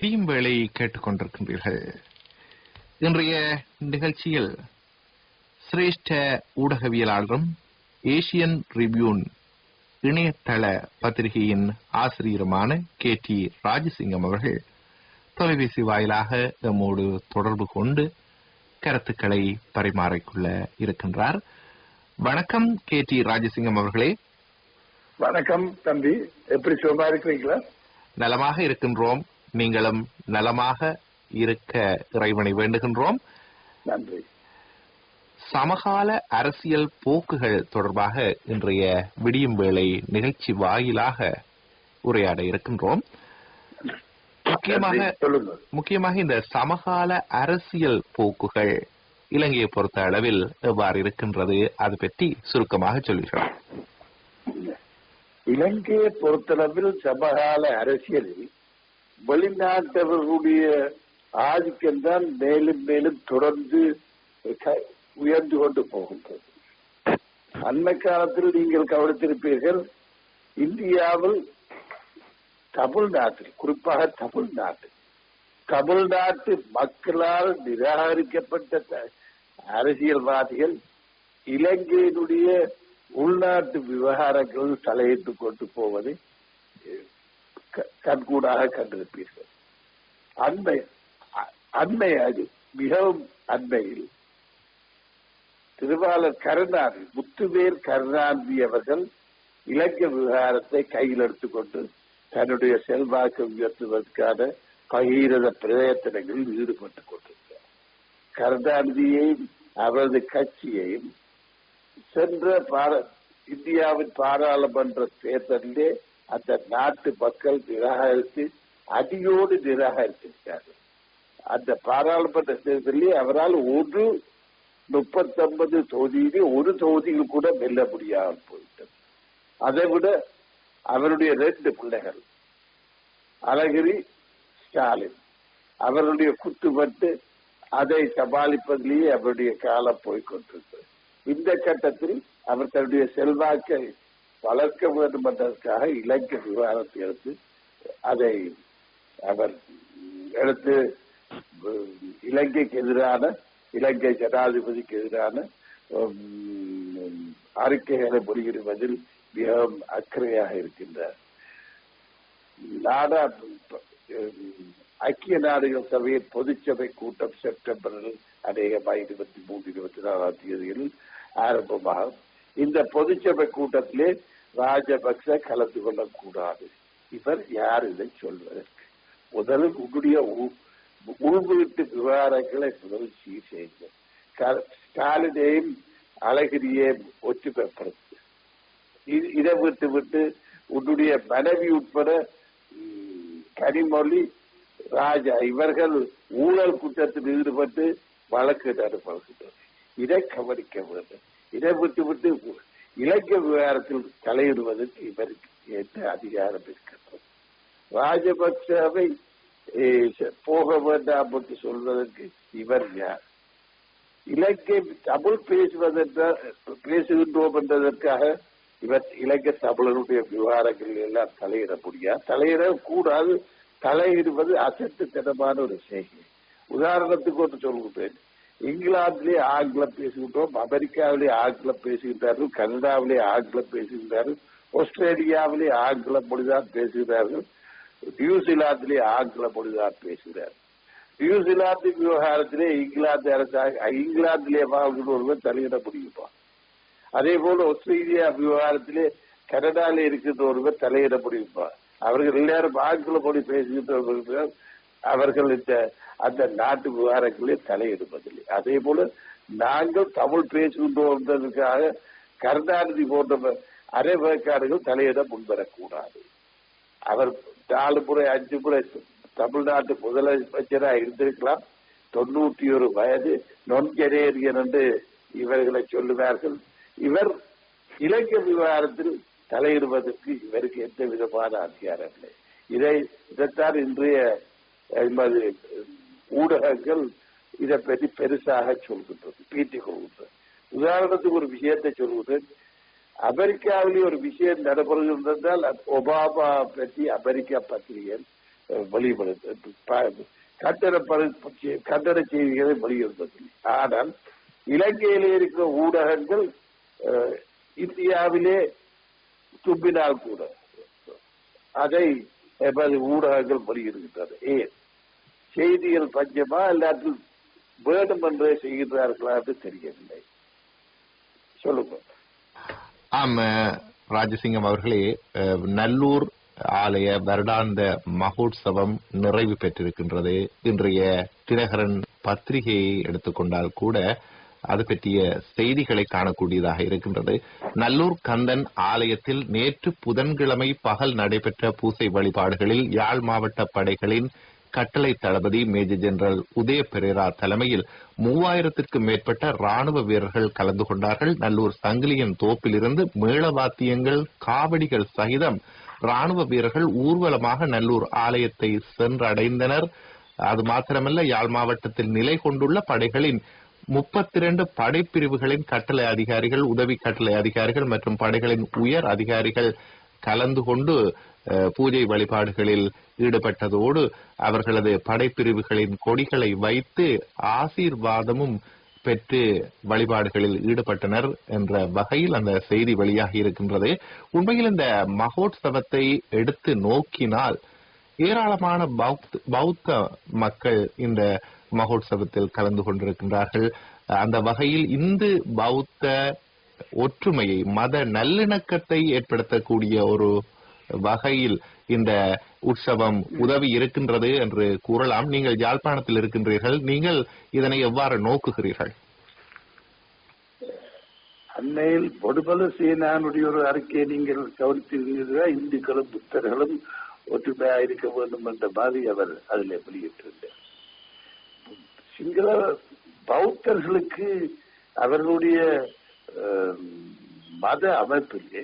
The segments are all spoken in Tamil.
டீம் வேலை கேட்டுக்கொண்டிருக்கின்றீர்கள். இன்றைய நிகழ்ச்சியில் சிரேஷ்ட ஊடகவியலாளரும் ஏசியன் ரிவ்யூன் இணையதள பத்திரிகையின் ஆசிரியருமான KT ராஜசிங்கம் அவர்கள் தொலைபேசி வாயிலாக நம்மோடு தொடர்பு கொண்டு கருத்துக்களை பரிமாறிக்கொள்ள இருக்கின்றார். வணக்கம் KT ராஜசிங்கம் அவர்களே. வணக்கம் தம்பி, எப்படி சுகமா இருக்கிறீங்களா? நலமாக இருக்கின்றோம். நீங்களும் நலமாக இருக்க இறைவனை வேண்டுகின்றோம். நன்றி. சமகால அரசியல் போக்குகள் தொடர்பாக இன்றைய விடியும் வேளை நிகழ்ச்சி வாயிலாக உரையாட இருக்கின்றோம். முக்கியமாக இந்த சமகால அரசியல் போக்குகள் இலங்கையை பொறுத்த அளவில் எவ்வாறு இருக்கின்றது, அது பற்றி சுருக்கமாக சொல்லுகிறோம். இலங்கையை பொறுத்தளவில் சமகால அரசியலில் வெளிநாட்டவர்களுடைய ஆதிக்கம் தான் மேலும் மேலும் தொடர்ந்து உயர்ந்து கொண்டு போகின்றது. அண்மை காலத்தில் நீங்கள் கவனித்திருப்பீர்கள், இந்தியாவில் தமிழ்நாட்டில், குறிப்பாக தமிழ்நாட்டு மக்களால் நிராகரிக்கப்பட்ட அரசியல்வாதிகள் இலங்கையினுடைய உள்நாட்டு விவகாரங்கள் தலையிட்டுக் கொண்டு போவதை கண்கூடாக கண்டிருப்பீர்கள். அண்மை அது மிகவும் அண்மையில் திருவாளர் கருணாநிதி, முத்துவேல் கருணாநிதி அவர்கள் இலங்கை விவகாரத்தை கையில் எடுத்துக்கொண்டு தன்னுடைய செல்வாக்கு உயர்த்துவதற்கான பகீரத பிரயத்தனங்களில் ஈடுபட்டுக் கொண்டிருக்கிறார். கருணாநிதியையும் அவரது கட்சியையும் சென்ற இந்தியாவின் பாராளுமன்ற தேர்தலிலே அந்த நாட்டு மக்கள் நிராகரித்து அடியோடு நிராகரித்திருக்கிறார்கள். அந்த பாராளுமன்ற தேர்தலிலே அவரால் 39 தொகுதியிலே ஒரு தொகுதியில் கூட வெல்ல முடியாமல் போயிட்டது. அதை விட அவருடைய 2 பிள்ளைகள் அழகிரி, ஸ்டாலின் அவருடைய குத்துப்பட்டு அதை சமாளிப்பதிலேயே அவருடைய காலம் போய்கொண்டிருக்கிறது. இந்த கட்டத்தில் அவர் தன்னுடைய செல்வாக்கை வளர்க்க வேண்டும் என்பதற்காக இலங்கை விவகாரத்தை எடுத்து அதை அவர் எடுத்து இலங்கைக்கு எதிரான, இலங்கை ஜனாதிபதிக்கு எதிரான அறிக்கைகளை வெளியிடுவதில் மிகவும் அக்கறையாக இருக்கின்றார். ஐக்கிய நாடுகள் சபையின் பொதுச்சபை கூட்டம் செப்டம்பரில் அநேகமாக 23, 24 தேதிகளில் ஆரம்பமாகும். இந்த பொதுச்சபை கூட்டத்திலே ராஜபக்ச கலந்து கொள்ளக்கூடாது. இவர் யார் இதை சொல்வதற்கு? முதலில் உங்களுடைய உள்வீட்டு விவகாரங்களை முதல் சீர் செய்யுங்க. ஸ்டாலினையும் அழகிரியையும் ஒற்றுமைப்படுத்து. இதை விட்டு உன்னுடைய மனைவி உட்பட கனிமொழி, ராஜா இவர்கள் ஊழல் குற்றத்தில் ஈடுபட்டு வழக்கு நடைபெறுகின்றனர். இதை கவனிக்க வேண்டும். இதை விட்டு இலங்கை விவகாரத்தில் தலையிடுவதற்கு இவருக்கு என்ன அதிகாரம் இருக்கிறது? ராஜபக்சவை போக வேண்டாம் என்று சொல்வதற்கு இவர் யார்? இலங்கை தமிழ் பேசுகின்றோம் என்பதற்காக இவர் இலங்கை தமிழருடைய விவகாரங்கள் எல்லாம் தலையிட முடியாது, தலையிடக்கூடாது. தலையிடுவது அசட்டுத்தனமான ஒரு செய்கை. உதாரணத்துக்கு ஒன்று சொல்கிறேன். இங்கிலாந்திலே ஆங்கிலம் பேசுகின்றோம், அமெரிக்காவிலே ஆங்கிலம் பேசுகின்றார்கள், கனடாவிலே ஆங்கிலம் பேசுகின்றார்கள், ஆஸ்திரேலியாவிலே ஆங்கில மொழிதான் பேசுகிறார்கள், நியூசிலாந்திலே ஆங்கில மொழிதான் பேசுகிறார்கள். நியூசிலாந்து விவகாரத்திலே இங்கிலாந்திலே வாழ்கிற ஒருவர் தலையிட முடியுமா? அதே போல ஆஸ்திரேலியா விவகாரத்திலே கனடாவிலே இருக்கின்ற ஒருவர் தலையிட முடியுமா? அவர்கள் எல்லாரும் ஆங்கில மொழி பேசுகின்றவர்கள். அவர்கள் அந்த நாட்டு விவகாரங்களே தலையிடுவதில்லை. அதே போல நாங்கள் தமிழ் பேசுகின்றோம் என்பதற்காக கருணாநிதி போன்ற அரைவேக்காடுகள் தலையிட முன்வரக்கூடாது. அவர் 4 முறை 5 முறை தமிழ்நாட்டு முதலமைச்சராக இருந்திருக்கலாம். 91 வயது, நொன்கரேரியன் என்று இவர்களை சொல்லுவார்கள். இவர் இலங்கை விவகாரத்தில் தலையிடுவதற்கு இவருக்கு எந்த விதமான அதிகாரம் இல்லை. இதைத்தான் இன்றைய ஊடகங்கள் இதை பற்றி பெருசாக சொல்கின்றது, பீட்டிக் கொள்கின்றது. உதாரணத்துக்கு ஒரு விஷயத்தை சொல்கிறேன். அமெரிக்காவிலே ஒரு விஷயம் நடைபெறுகின்றால் ஒபாமா பற்றி அமெரிக்கா பத்திரிகை வெளிப்படுத்த கட்டட செய்திகளை வெளியிடுவதில்லை. ஆனால் இலங்கையிலே இருக்கிற ஊடகங்கள் இந்தியாவிலே தும்பினால் கூட அதை ஊடகங்கள் வெளியிடுகின்றன. ஏன் செய்திகள் பஞ்சமா எல்லாத்தையும் வேணும் என்றே செய்கிறார்களா என்று தெரியவில்லை. சொல்லுங்க. ஆம் ராஜசிங்கம் அவர்களே, நல்லூர் ஆலய வருடாந்த மகோத்சவம் நிறைவு பெற்றிருக்கின்றது. இன்றைய தினகரன் பத்திரிகையை எடுத்துக்கொண்டால் கூட அது பற்றிய செய்திகளை காணக்கூடியதாக இருக்கின்றது. நல்லூர் கந்தன் ஆலயத்தில் நேற்று புதன்கிழமை பகல் நடைபெற்ற பூசை வழிபாடுகளில் யாழ் மாவட்ட படைகளின் கட்டளை தளபதி மேஜர் ஜெனரல் உதய பெரேரா தலைமையில் 3000க்கும் மேற்பட்ட ராணுவ வீரர்கள் கலந்து கொண்டார்கள். நல்லூர் சங்கிலியன் தோப்பிலிருந்து மேளவாத்தியங்கள் காவடிகள் சகிதம் ராணுவ வீரர்கள் ஊர்வலமாக நல்லூர் ஆலயத்தை சென்றடைந்தனர். அது மாத்திரமல்ல, யாழ் மாவட்டத்தில் நிலை கொண்டுள்ள படைகளின் 32 படைப்பிரிவுகளின் கட்டளை அதிகாரிகள், உதவி கட்டளை அதிகாரிகள் மற்றும் படைகளின் உயர் அதிகாரிகள் கலந்து கொண்டு பூஜை வழிபாடுகளில் ஈடுபட்டதோடு அவர்களது படைப்பிரிவுகளின் கொடிகளை வைத்து ஆசீர்வாதமும் பெற்று வழிபாடுகளில் ஈடுபட்டனர் என்ற வகையில் அந்த செய்தி வெளியாகி இருக்கின்றது. உண்மையில் இந்த மகோத்சவத்தை எடுத்து நோக்கினால் ஏராளமான பௌத்த மக்கள் இந்த மகோத்சவத்தில் கலந்து கொண்டிருக்கின்றார்கள். அந்த வகையில் இந்து பௌத்த ஒற்றுமையை, மத நல்லிணக்கத்தை ஏற்படுத்தக்கூடிய ஒரு வகையில் இந்த உற்சவம் உதவி இருக்கின்றது என்று கூறலாம். நீங்கள் யாழ்ப்பாணத்தில் இருக்கின்றீர்கள், நீங்கள் இதனை எவ்வாறு நோக்குகிறீர்கள்? அண்மையில் பொடுபல சேனானுடைய ஒரு அறிக்கையை நீங்கள் கவனித்திருக்கிறீர்களா? இந்துக்களும் புத்தர்களும் ஒற்றுமையாக இருக்க வேண்டும் என்ற மாதிரி அவர் அதில் வெளியிட்டிருந்தார். சிங்கள பௌத்தர்களுக்கு அவர்களுடைய மத அமைப்பிலே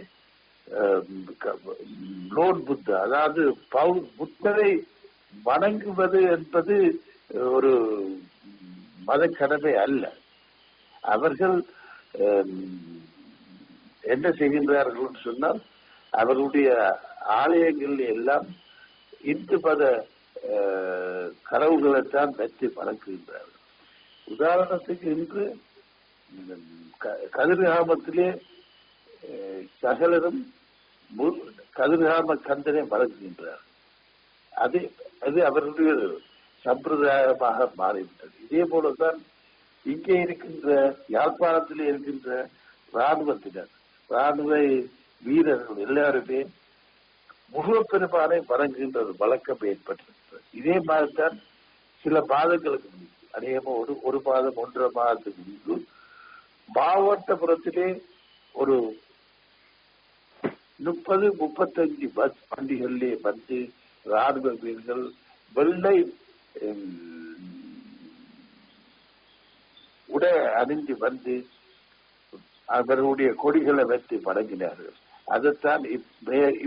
லோட் புத்தா, அதாவது புத்தரை வணங்குவது என்பது ஒரு மத கடமை அல்ல. அவர்கள் என்ன செய்கின்றார்கள் சொன்னால், அவர்களுடைய ஆலயங்கள் எல்லாம் இந்து மத கடவுள்களைத்தான் வெற்றி வணங்குகின்றார்கள். உதாரணத்துக்கு இன்று கதிர்காமத்திலே சகலரும் கதிர்காம கந்தனை வணங்குகின்றார். அது அவர்களுடைய சம்பிரதாயமாக மாறிவிட்டது. இதே போலதான் இங்கே இருக்கின்ற யாழ்ப்பாணத்திலே இருக்கின்ற இராணுவத்தினர், இராணுவ வீரர்கள் எல்லாருமே முருகப்பெருமானை வணங்குகின்ற வழக்கம் ஏற்பட்டிருக்கிறது. இதே மாதிரிதான் சில மாதங்களுக்கு முன்பு, அநேகமாக ஒரு மாதம் 1.5 மாதத்துக்கு முன்பு மாவட்டபுரத்திலே ஒரு 30-35 பஸ் வண்டிகளிலே வந்து ராணுவ வீரர்கள் வெள்ளை உடை அணிந்து வந்து அவர்களுடைய கொடிகளை வைத்து வணங்கினார்கள். அதைத்தான்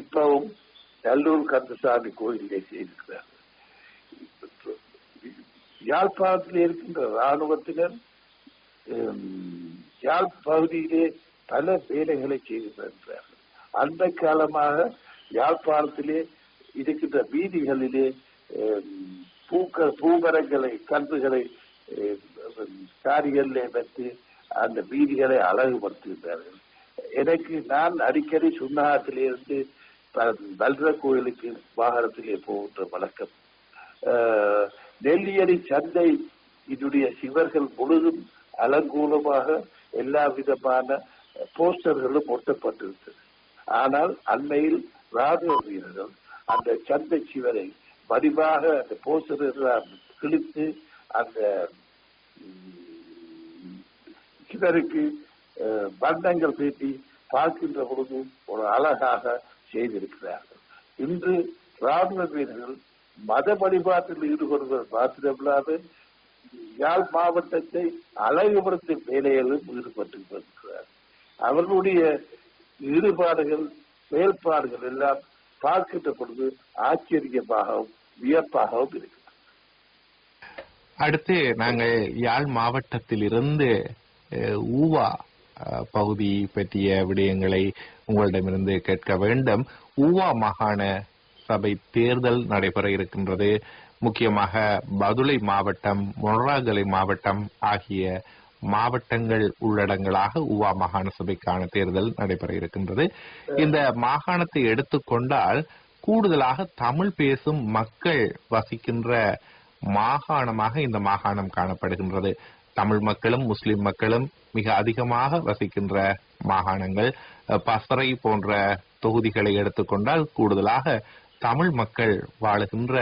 இப்பவும் நல்லூர் கந்தசாமி கோயிலே செய்திருக்கிறார்கள். யாழ்ப்பாணத்தில் இருக்கின்ற இராணுவத்தினர் யாழ் பகுதியிலே பல வேலைகளை செய்து வருகிறார்கள். அந்த காலமாக யாழ்ப்பாணத்திலே இருக்கின்ற வீதிகளிலே பூமரங்களை, கன்றுகளை காரிகளிலே வைத்து அந்த வீதிகளை அழகுபடுத்துகின்றார்கள். நான் அடிக்கடி சுண்ணாகத்திலிருந்து வல்ற கோயிலுக்கு வாகனத்திலே போகின்ற வழக்கம். நெல்லியடி சந்தை இதனுடைய சிவர்கள் முழுதும் அலங்கூலமாக எல்லா விதமான போஸ்டர்களும் ஒட்டப்பட்டிருந்தது. ஆனால் அண்மையில் ராணுவ வீரர்கள் அந்த சந்தை சிவரை வடிவாக அந்த போஸ்டர் கிழித்து அந்த சிவருக்கு வண்ணங்கள் தீட்டி பார்க்கின்ற பொழுது ஒரு அழகாக செய்திருக்கிறார்கள். இன்று ராணுவ வீரர்கள் மத வழிபாட்டில் ஈடுபடுவது மாத்திரமில்லாது யாழ் மாவட்டத்தை அழகுபடுத்தும் வேலைகளிலும் ஈடுபட்டு வருகிறார். அவர்களுடைய ஈடுபாடுகள், செயல்பாடுகள் எல்லாம் பார்க்கின்ற பொழுது ஆச்சரியமாகவும் வியப்பாகவும் இருக்கிறது. அடுத்து நாங்கள் யாழ் மாவட்டத்தில் இருந்து ஊவா பகுதி பற்றிய விடயங்களை உங்களிடமிருந்து கேட்க வேண்டும். ஊவா மாகாண சபை தேர்தல் நடைபெற இருக்கின்றது. முக்கியமாக பதுளை மாவட்டம், மொனராகலை மாவட்டம் ஆகிய மாவட்டங்கள் உள்ளடங்களாக ஊவா மாகாண சபைக்கான தேர்தல் நடைபெற இருக்கின்றது. இந்த மாகாணத்தை எடுத்துக்கொண்டால் கூடுதலாக தமிழ் பேசும் மக்கள் வசிக்கின்ற மாகாணமாக இந்த மாகாணம் காணப்படுகின்றது. தமிழ் மக்களும் முஸ்லிம் மக்களும் மிக அதிகமாக வசிக்கின்ற மாகாணங்கள். பசறை போன்ற தொகுதிகளை எடுத்துக்கொண்டால் கூடுதலாக தமிழ் மக்கள் வாழுகின்ற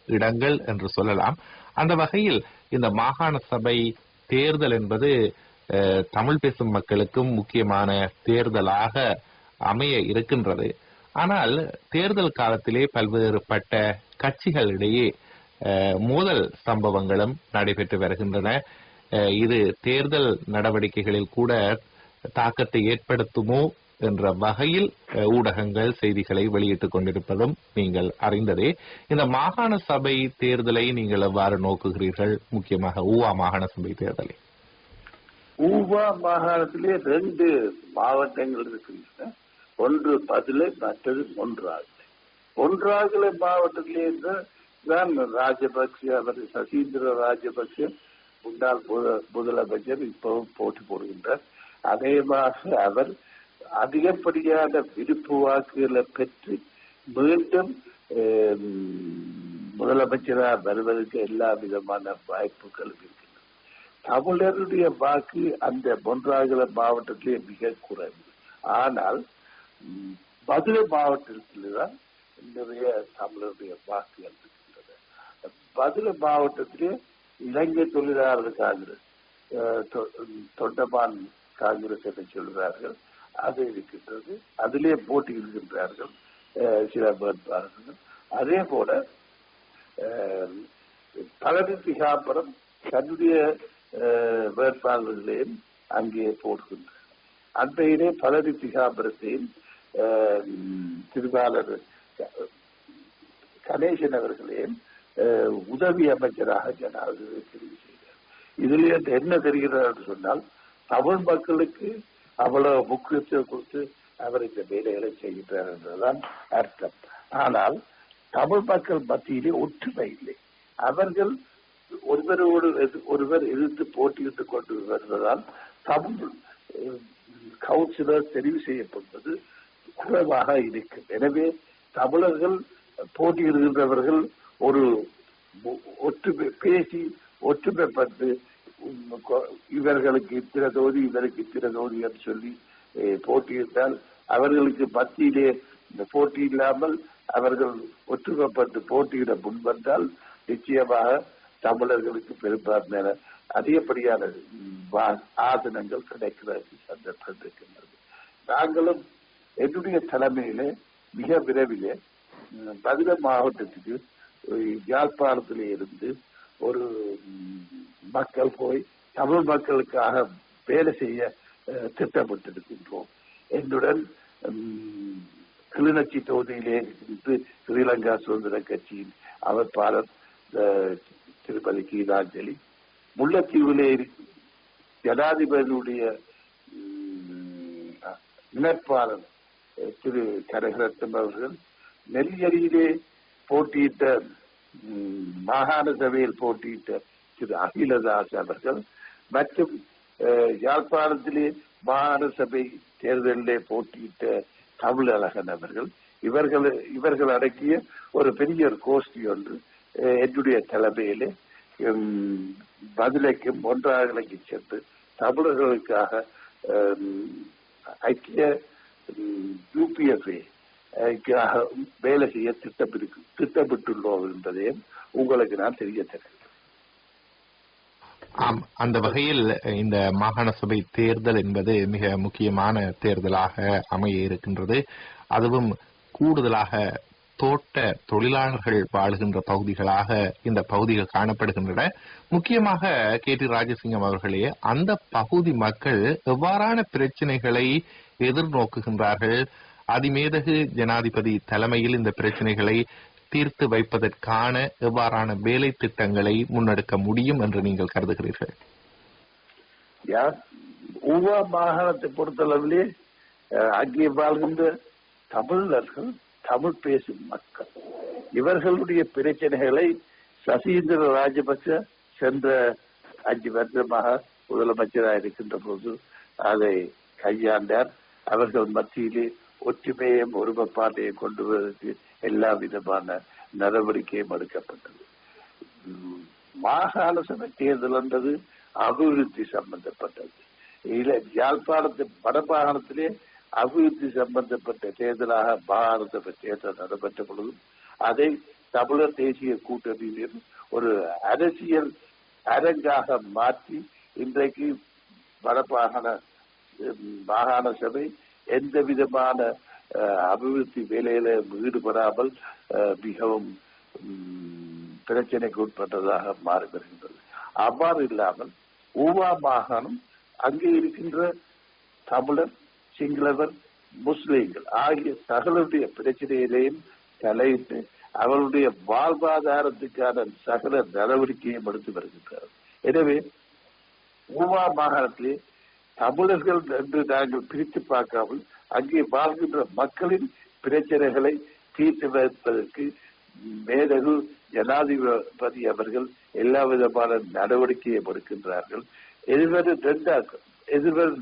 இடங்கள் என்று சொல்லலாம். அந்த வகையில் இந்த மாகாண சபை தேர்தல் என்பது தமிழ் பேசும் மக்களுக்கும் முக்கியமான தேர்தலாக அமைய இருக்கின்றது. ஆனால் தேர்தல் காலத்திலே பல்வேறுபட்ட கட்சிகளிடையே மோதல் சம்பவங்களும் நடைபெற்று வருகின்றன. இது தேர்தல் நடவடிக்கைகளில் கூட தாக்கத்தை ஏற்படுத்துமோ என்ற வகையில் ஊடகங்கள் செய்திகளை வெளியிட்டுக் கொண்டிருப்பதும் நீங்கள் அறிந்ததே. இந்த மாகாண சபை தேர்தலை நீங்கள் எவ்வாறு நோக்குகிறீர்கள்? முக்கியமாக ஊவா மாகாண சபை தேர்தலை. ஊவா மாகாணத்திலே 2 மாவட்டங்கள் இருக்கின்றன. ஒன்று பதுளை, மற்றது மொனராகலை. மொனராகலை மாவட்டத்திலே தான் ராஜபக்ச, அவர் சசீந்திர ராஜபக்ச முன்னாள் முதலமைச்சர் இப்பவும் போட்டி போடுகின்றார். அதேமாக அவர் அதிகப்படியான விருப்பு வாக்குகளை பெற்று மீண்டும் முதலமைச்சராக வருவதற்கு எல்லா விதமான வாய்ப்புகளும் இருக்கின்றன. தமிழருடைய வாக்கு அந்த மொனராகலை மாவட்டத்திலே மிக குறைவு. ஆனால் பதுளை மாவட்டத்தில்தான் நிறைய தமிழருடைய வாக்குகள் இருக்கின்றன. பதுளை மாவட்டத்திலே இலங்கை தொழிலாளர் காங்கிரஸ், தொண்டமான் காங்கிரஸ் என்று சொல்கிறார்கள், அது இருக்கின்றது. அதிலே போட்டியிடுகின்றார்கள் சில வேட்பாளர்கள். அதே போல பழனி திகாம்பரம் தன்னுடைய வேட்பாளர்களையும் அங்கே போடுகின்றார். அன்றையிலே பழனி திகாம்பரத்தையும் திருவாளர் கணேசன் அவர்களையும் உதவி அமைச்சராக ஜனாதிபதி தெரிவு செய்தார். இதிலே என்ன தெரிகிறது என்று சொன்னால், தமிழ் மக்களுக்கு அவ்வளவு முக்கியத்துவம் கொடுத்து அவர் இந்த வேலைகளை செய்கின்றார் என்றுதான் அர்த்தம். ஆனால் தமிழ் மக்கள் மத்தியிலே ஒற்றுமை இல்லை. அவர்கள் ஒருவரோடு ஒருவர் எதிர்த்து போட்டியிட்டுக் கொண்டு வருவதால் தமிழ் கவுன்சிலர் தெரிவு செய்யப்படுவது குறைவாக இருக்கும். எனவே தமிழர்கள் போட்டியிடுகின்றவர்கள் ஒரு ஒற்றுமை பேசி ஒற்றுமைப்பட்டு இவர்களுக்கு இத்தனை தொகுதி, இவருக்கு இத்தனை தொகுதி என்று சொல்லி போட்டியிட்டால் அவர்களுக்கு மத்தியிலே இந்த போட்டி இல்லாமல் அவர்கள் ஒற்றுமைப்பட்டு போட்டியிட முன்வந்தால் நிச்சயமாக தமிழர்களுக்கு பெரும்பான்மையான அதிகப்படியான ஆசனங்கள் கிடைக்கிற சந்தர்ப்பம் இருக்கின்றது. நாங்களும் என்னுடைய தலைமையிலே மிக விரைவிலே பதுளை மாவட்டத்துக்கு யாழ்ப்பாணத்திலே இருந்து ஒரு மக்கள் போய் தமிழ் மக்களுக்காக வேலை செய்ய திட்டமிட்டிருக்கின்றோம். என்னுடன் கிளிநொச்சி தொகுதியிலே இருந்து ஸ்ரீலங்கா சுதந்திர கட்சியின் அமைப்பாளர் திருப்பதி கீதாஞ்சலி, முல்லைத்தீவிலே ஜனாதிபதியுடைய இணைப்பாளர் திரு கனகரத்னம் அவர்கள், நெல்லியடியிலே போட்டியிட்ட மாகாண சபையில் போட்டியிட்ட திரு அகிலதாஸ் அவர்கள் மற்றும் யாழ்ப்பாணத்திலே மாகாண சபை தேர்தலிலே போட்டியிட்ட தமிழழகன் அவர்கள், இவர்கள் அடக்கிய ஒரு பெரிய ஒரு கோஷ்டி ஒன்று என்னுடைய தலைமையிலே பதுளைக்கும் மொனராகலைக்கு சென்று தமிழர்களுக்காக ஐக்கிய UPFA வேலை செய்ய திட்டமிட்டுள்ளோம் என்பதையும் உங்களுக்கு நான் தெரிய தருகிறேன். ஆம், அந்த வகையில் இந்த மாகாண சபை தேர்தல் என்பது மிக முக்கியமான தேர்தலாக அமைய இருக்கின்றது. அதுவும் கூடுதலாக தோட்ட தொழிலாளர்கள் வாழ்கின்ற பகுதிகளாக இந்த பகுதிகள் காணப்படுகின்றன. முக்கியமாக KT ராஜசிங்கம் அவர்களே, அந்த பகுதி மக்கள் எவ்வாறான பிரச்சனைகளை எதிர்நோக்குகின்றார்கள்? அதிமேதகு ஜனாதிபதி தலைமையில் இந்த பிரச்சனைகளை தீர்த்து வைப்பதற்கான எவ்வாறான வேலை திட்டங்களை முன்னெடுக்க முடியும் என்று நீங்கள் கருதுகிறீர்கள்? ஊவா மாகாணத்தை பொறுத்தளவிலே அங்கே வாழ்கின்ற தமிழர்கள் தமிழ் பேசும் மக்கள். இவர்களுடைய பிரச்சனைகளை சசீந்திர ராஜபக்ச சென்ற 5 வருடமாக முதலமைச்சராக இருக்கின்ற போது அதை கையாண்டார். அவர்கள் மத்தியிலே ஒற்றுமையும் ஒருமைப்பாட்டையும் கொண்டு வருவதற்கு எல்லா விதமான நடவடிக்கையும் எடுக்கப்பட்டது. மாகாண சபை தேர்தல் என்றது அபிவிருத்தி சம்பந்தப்பட்டது. யாழ்ப்பாணத்தின் வடமாகாணத்திலே அபிவிருத்தி சம்பந்தப்பட்ட தேர்தலாக மாகாண சபை தேர்தல் நடைபெற்ற பொழுதும் அதை தமிழர் தேசிய கூட்டணியில் ஒரு அரசியல் அரங்காக மாற்றி இன்றைக்கு மாகாண சபை எந்த விதமான அபிவிருத்தி வேலையில ஈடுபடாமல் மிகவும் பிரச்சனைக்கு உட்பட்டதாக மாறி வருகின்றது. அவ்வாறு இல்லாமல் ஊவா மாகாணம் அங்கே இருக்கின்ற தமிழர், சிங்களவர், முஸ்லிம்கள் ஆகிய சகலுடைய பிரச்சனையிலேயும் தலையிட்டு அவருடைய வாழ்வாதாரத்துக்கான சகல நடவடிக்கையும் எடுத்து வருகின்றார். எனவே ஊவா மாகாணத்திலே தமிழர்கள் என்று நாங்கள் பிரித்து பார்க்காமல் அங்கே வாழ்கின்ற மக்களின் பிரச்சனைகளை தீர்த்து வைப்பதற்கு மேதகு ஜனாதிபதி அவர்கள் எல்லா விதமான நடவடிக்கையை எடுக்கின்றார்கள். எதிர்வரும்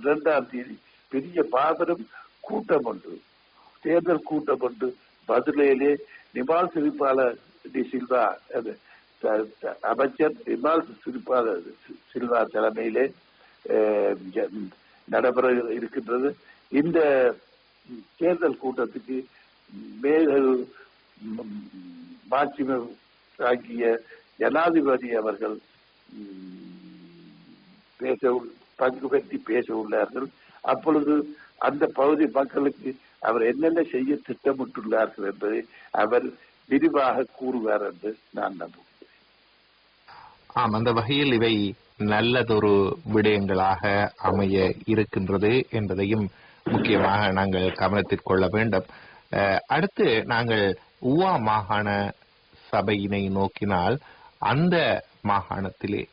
2ஆம் தேதி பெரிய மாபெரும் கூட்டம் ஒன்று, தேர்தல் கூட்டம் ஒன்று மதுரையிலே நிமால் சிறிபால டி சில்வா அமைச்சர் நிமால் சிறிபால சில்வா தலைமையிலே நடைபெற இருக்கின்றது. இந்த தேர்தல் கூட்டத்துக்கு மேதகு மாட்சிமை ஆகிய ஜனாதிபதி அவர்கள் பங்கு பெற்றி பேச உள்ளார்கள். அப்பொழுது அந்த பகுதி மக்களுக்கு அவர் என்னென்ன செய்ய திட்டமிட்டுள்ளார்கள் என்பதை அவர் விரிவாக கூறுவார் என்று நான் நம்புகிறேன். அந்த வகையில் இவை நல்லதொரு விடயங்களாக அமைய இருக்கின்றது என்பதையும் முக்கியமாக நாங்கள் கவனத்தில் கொள்ள வேண்டும். அடுத்து நாங்கள் ஊவா மாகாண சபையினை நோக்கினால் அந்த மாகாணத்திலே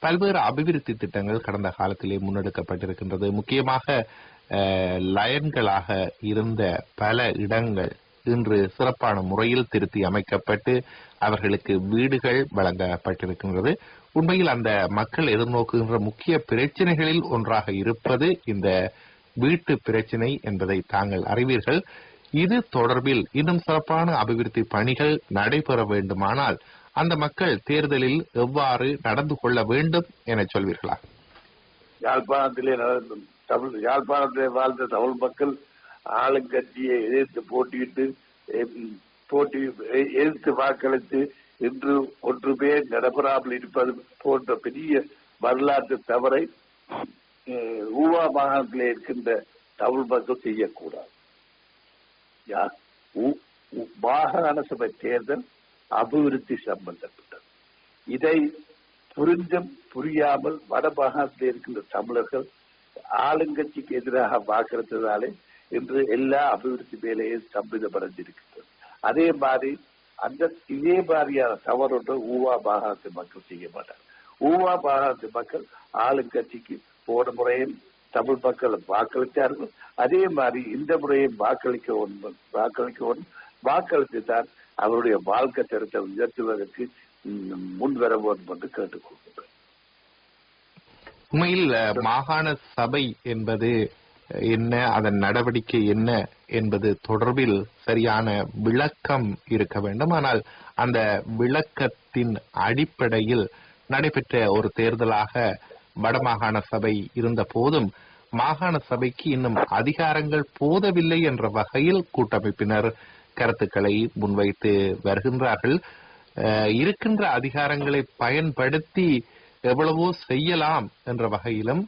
பல்வேறு அபிவிருத்தி திட்டங்கள் கடந்த காலத்திலே முன்னெடுக்கப்பட்டிருக்கின்றது. முக்கியமாக லயன்களாக இருந்த பல இடங்கள் இன்று சிறப்பான முறையில் திருத்தி அமைக்கப்பட்டு அவர்களுக்கு வீடுகள் வழங்கப்பட்டிருக்கின்றது. உண்மையில் அந்த மக்கள் எதிர்நோக்குகின்ற முக்கிய பிரச்சனைகளில் ஒன்றாக இருப்பது இந்த வீட்டு பிரச்சனை என்பதை தாங்கள் அறிவீர்கள். இது தொடர்பில் இன்னும் சிறப்பான அபிவிருத்தி பணிகள் நடைபெற வேண்டுமானால் அந்த மக்கள் தேர்தலில் எவ்வாறு நடந்து கொள்ள வேண்டும் என சொல்வீர்களா? யாழ்ப்பாணத்திலே வாழ்ந்த தமிழ் மக்கள் ஆளுங்கட்சியை எதிர்த்து வாக்களித்து இன்று ஒன்றுமே நடைபெறாமல் இருப்பது போன்ற பெரிய வரலாற்று தவறை ஊவா மாகாணத்திலே இருக்கின்ற தமிழ் மக்கள் செய்யக்கூடாது. மாகாண சபை தேர்தல் அபிவிருத்தி சம்பந்தப்பட்டது. இதை புரிந்தும் புரியாமல் வடமாகாணத்தில் இருக்கின்ற தமிழர்கள் ஆளுங்கட்சிக்கு எதிராக வாக்களித்ததாலே இன்று எல்லா அபிவிருத்தி வேலையும் ஸ்தம்பிதமடைந்திருக்கின்றது. அதே மாதிரி இதே மாதிரியான தவறொன்று ஊவா மாகாணத்து மக்கள் செய்ய மாட்டார். ஊவா மாகாணத்து மக்கள் ஆளுங்கட்சிக்கு போன முறையில் தமிழ் மக்கள் வாக்களித்தார்கள். அதே மாதிரி இந்த முறையும் வாக்களித்துத்தான் அவருடைய வாழ்க்கை தரத்தை உயர்த்துவதற்கு முன்வர வேண்டும் என்று கேட்டுக்கொள்கிறேன். உண்மையில் மாகாண சபை என்பது என்ன, அதன் நடவடிக்கை என்ன என்பது தொடர்பில் சரியான விளக்கம் இருக்க வேண்டும். ஆனால் அந்த விளக்கத்தின் அடிப்படையில் நடைபெற்ற ஒரு தேர்தலாக வடமாகாண சபை இருந்த போதும் மாகாண சபைக்கு இன்னும் அதிகாரங்கள் போதவில்லை என்ற வகையில் கூட்டமைப்பினர் கருத்துக்களை முன்வைத்து வருகின்றார்கள். இருக்கின்ற அதிகாரங்களை பயன்படுத்தி எவ்வளவோ செய்யலாம் என்ற வகையிலும்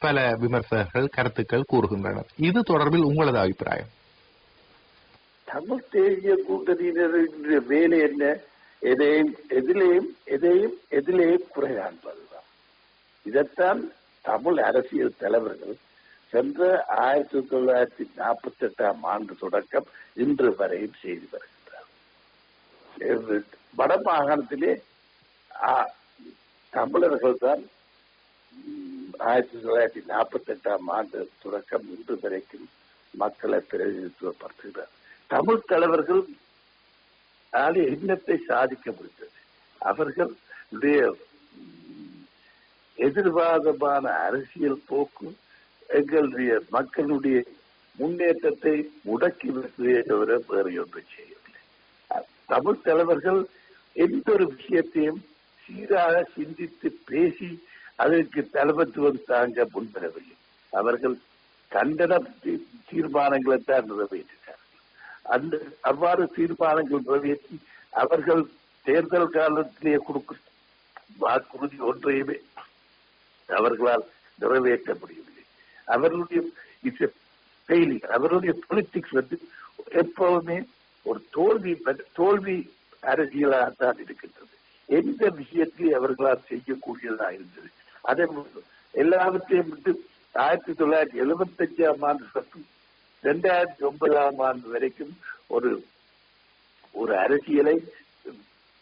பல விமர்சகர்கள் கருத்துக்கள் கூறுகின்றனர். இது தொடர்பில் உங்களது அபிப்பிராயம்? தமிழ் தேசிய கூட்டணியினருடைய வேலை என்ன? எதிலேயும் குறை காண்பதுதான். இதைத்தான் தமிழ் அரசியல் தலைவர்கள் சென்ற 1948ஆம் ஆண்டு தொடக்கம் இன்று வரையும் செய்து வருகின்றார். வடமாகாணத்திலே தமிழர்கள் தான் 1948ஆம் ஆண்டு தொடக்கம் இன்று வரைக்கும் மக்களை பிரதிநிதித்துவப்படுத்துகிறார். தமிழ் தலைவர்கள் எண்ணத்தை சாதிக்க முடிந்தது. அவர்களுடைய எதிர்வாதமான அரசியல் போக்கு எங்களுடைய மக்களுடைய முன்னேற்றத்தை முடக்கி வைத்ததே தவிர வேறு ஒன்றை செய்யவில்லை. தமிழ் தலைவர்கள் எந்த ஒரு விஷயத்தையும் சீராக சிந்தித்து பேசி அதற்கு தலைமைத்துவம் தாங்க முன்வரவில்லை. அவர்கள் கண்டன தீர்மானங்களை தான் நிறைவேற்றினார்கள். அவ்வாறு தீர்மானங்கள் நிறைவேற்றி அவர்கள் தேர்தல் காலத்திலே கொடுக்கும் வாக்குறுதி ஒன்றையுமே அவர்களால் நிறைவேற்ற முடியவில்லை. அவர்களுடைய அவருடைய பொலிட்டிக்ஸ் எப்பவுமே ஒரு தோல்வி அரசியலாகத்தான் இருக்கின்றது. எந்த விஷயத்திலே அவர்களால் செய்யக்கூடியதாக இருந்தது. அதே எல்லாவற்றையும் விட்டு 1975ஆம் ஆண்டு மற்றும் 2009ஆம் ஆண்டு வரைக்கும் ஒரு அரசியலை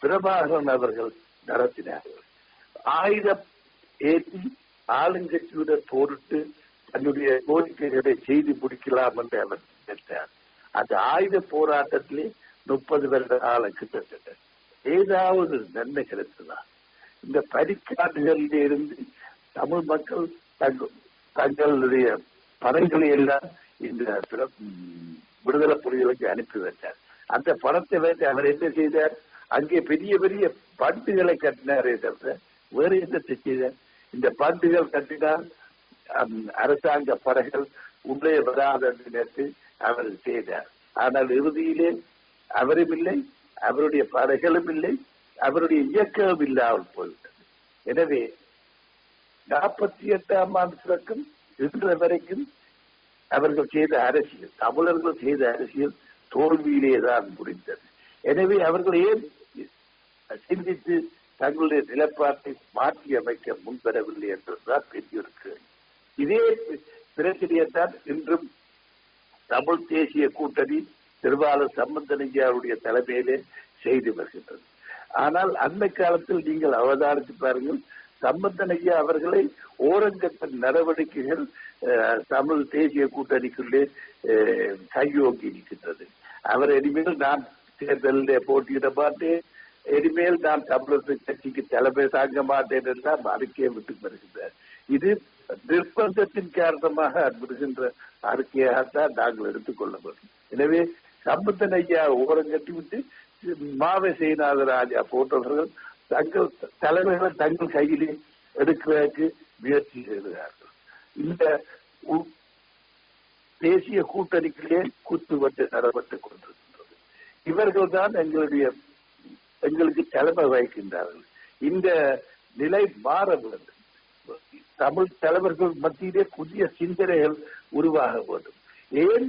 பிரபாகரன் அவர்கள் நடத்தினார்கள். ஆயுதம் ஏற்றி ஆளுங்கட்சியுடன் போரிட்டு தன்னுடைய கோரிக்கைகளை செய்து முடிக்கலாம் என்று அவர் நினைத்தார். அந்த ஆயுத போராட்டத்திலே 30 வருட காலம் கிட்டத்தட்ட ஏதாவது நன்மை கிடைத்ததா? இந்த படிக்காடுகளிலே இருந்து தமிழ் மக்கள் தங்களுடைய படங்களை எல்லாம் இந்த விடுதலை புலிகளுக்கு அனுப்பி வைத்தார். அந்த பணத்தை வைத்து அவர் என்ன செய்தார்? அங்கே பெரிய பெரிய பண்டுகளை கட்டினாரே தவிர வேறு என்னத்தை செய்தார்? இந்த பண்டுகள் கட்டினால் அரசாங்க படைகள் உள்ளே வராத நினைத்து அவர் செய்தார். ஆனால் இறுதியிலே அவரும் இல்லை, அவருடைய படைகளும் இல்லை, அவருடைய இயக்கமும் இல்லாமல் போய்விட்டது. எனவே 48ஆம் ஆண்டு தொடக்கம் இன்று வரைக்கும் அவர்கள் செய்த அரசியல், தமிழர்கள் செய்த அரசியல் தோல்வியிலேதான் முடிந்தது. எனவே அவர்கள் ஏன் சிந்தித்து தங்களுடைய நிலப்பாட்டை மாற்றி அமைக்க முன்வரவில்லை என்றுதான் பெரிய ஒரு கேள்வி. இதே பிரச்சனையைத்தான் இன்றும் தமிழ் தேசிய கூட்டணி திருவாளர் சம்பந்தனையாருடைய தலைமையிலே செய்து வருகின்றது. ஆனால் அந்த காலத்தில் நீங்கள் அவதானித்து பாருங்கள், சம்பந்தனையா அவர்களை ஓரங்கட்ட நடவடிக்கைகள் தமிழ் தேசிய கூட்டணிக்குள்ளே கையோங்கி இருக்கின்றது. அவர் இனிமேல் நான் தேர்தலில் போட்டியிட மாட்டேன், இனிமேல் நான் தமிழர் கட்சிக்கு தலைமை தாங்க மாட்டேன் என்றால் அறிக்கையை விட்டு வருகின்றார். இது நிர்பந்தத்தின் காரணமாக விடுகின்ற அறிக்கையாகத்தான் நாங்கள் எடுத்துக்கொள்ள வேண்டும். எனவே சம்பந்தனையா ஓரங்கட்டிவிட்டு மாவை சேனாத ராஜா போன்றவர்கள் தங்கள் தலைவர்களை தங்கள் கையிலே எடுக்கிறதுக்கு முயற்சி செய்கிறார்கள். இந்த தேசிய கூட்டணிகளே குத்துவட்டு நடப்பட்டுக் கொண்டிருக்கின்றது. இவர்கள் தான் எங்களுக்கு தலைமை வகிக்கின்றார்கள். இந்த நிலை மாற வேண்டும். தமிழ் தலைவர்கள் மத்தியிலே புதிய சிந்தனைகள் உருவாக வேண்டும். ஏன்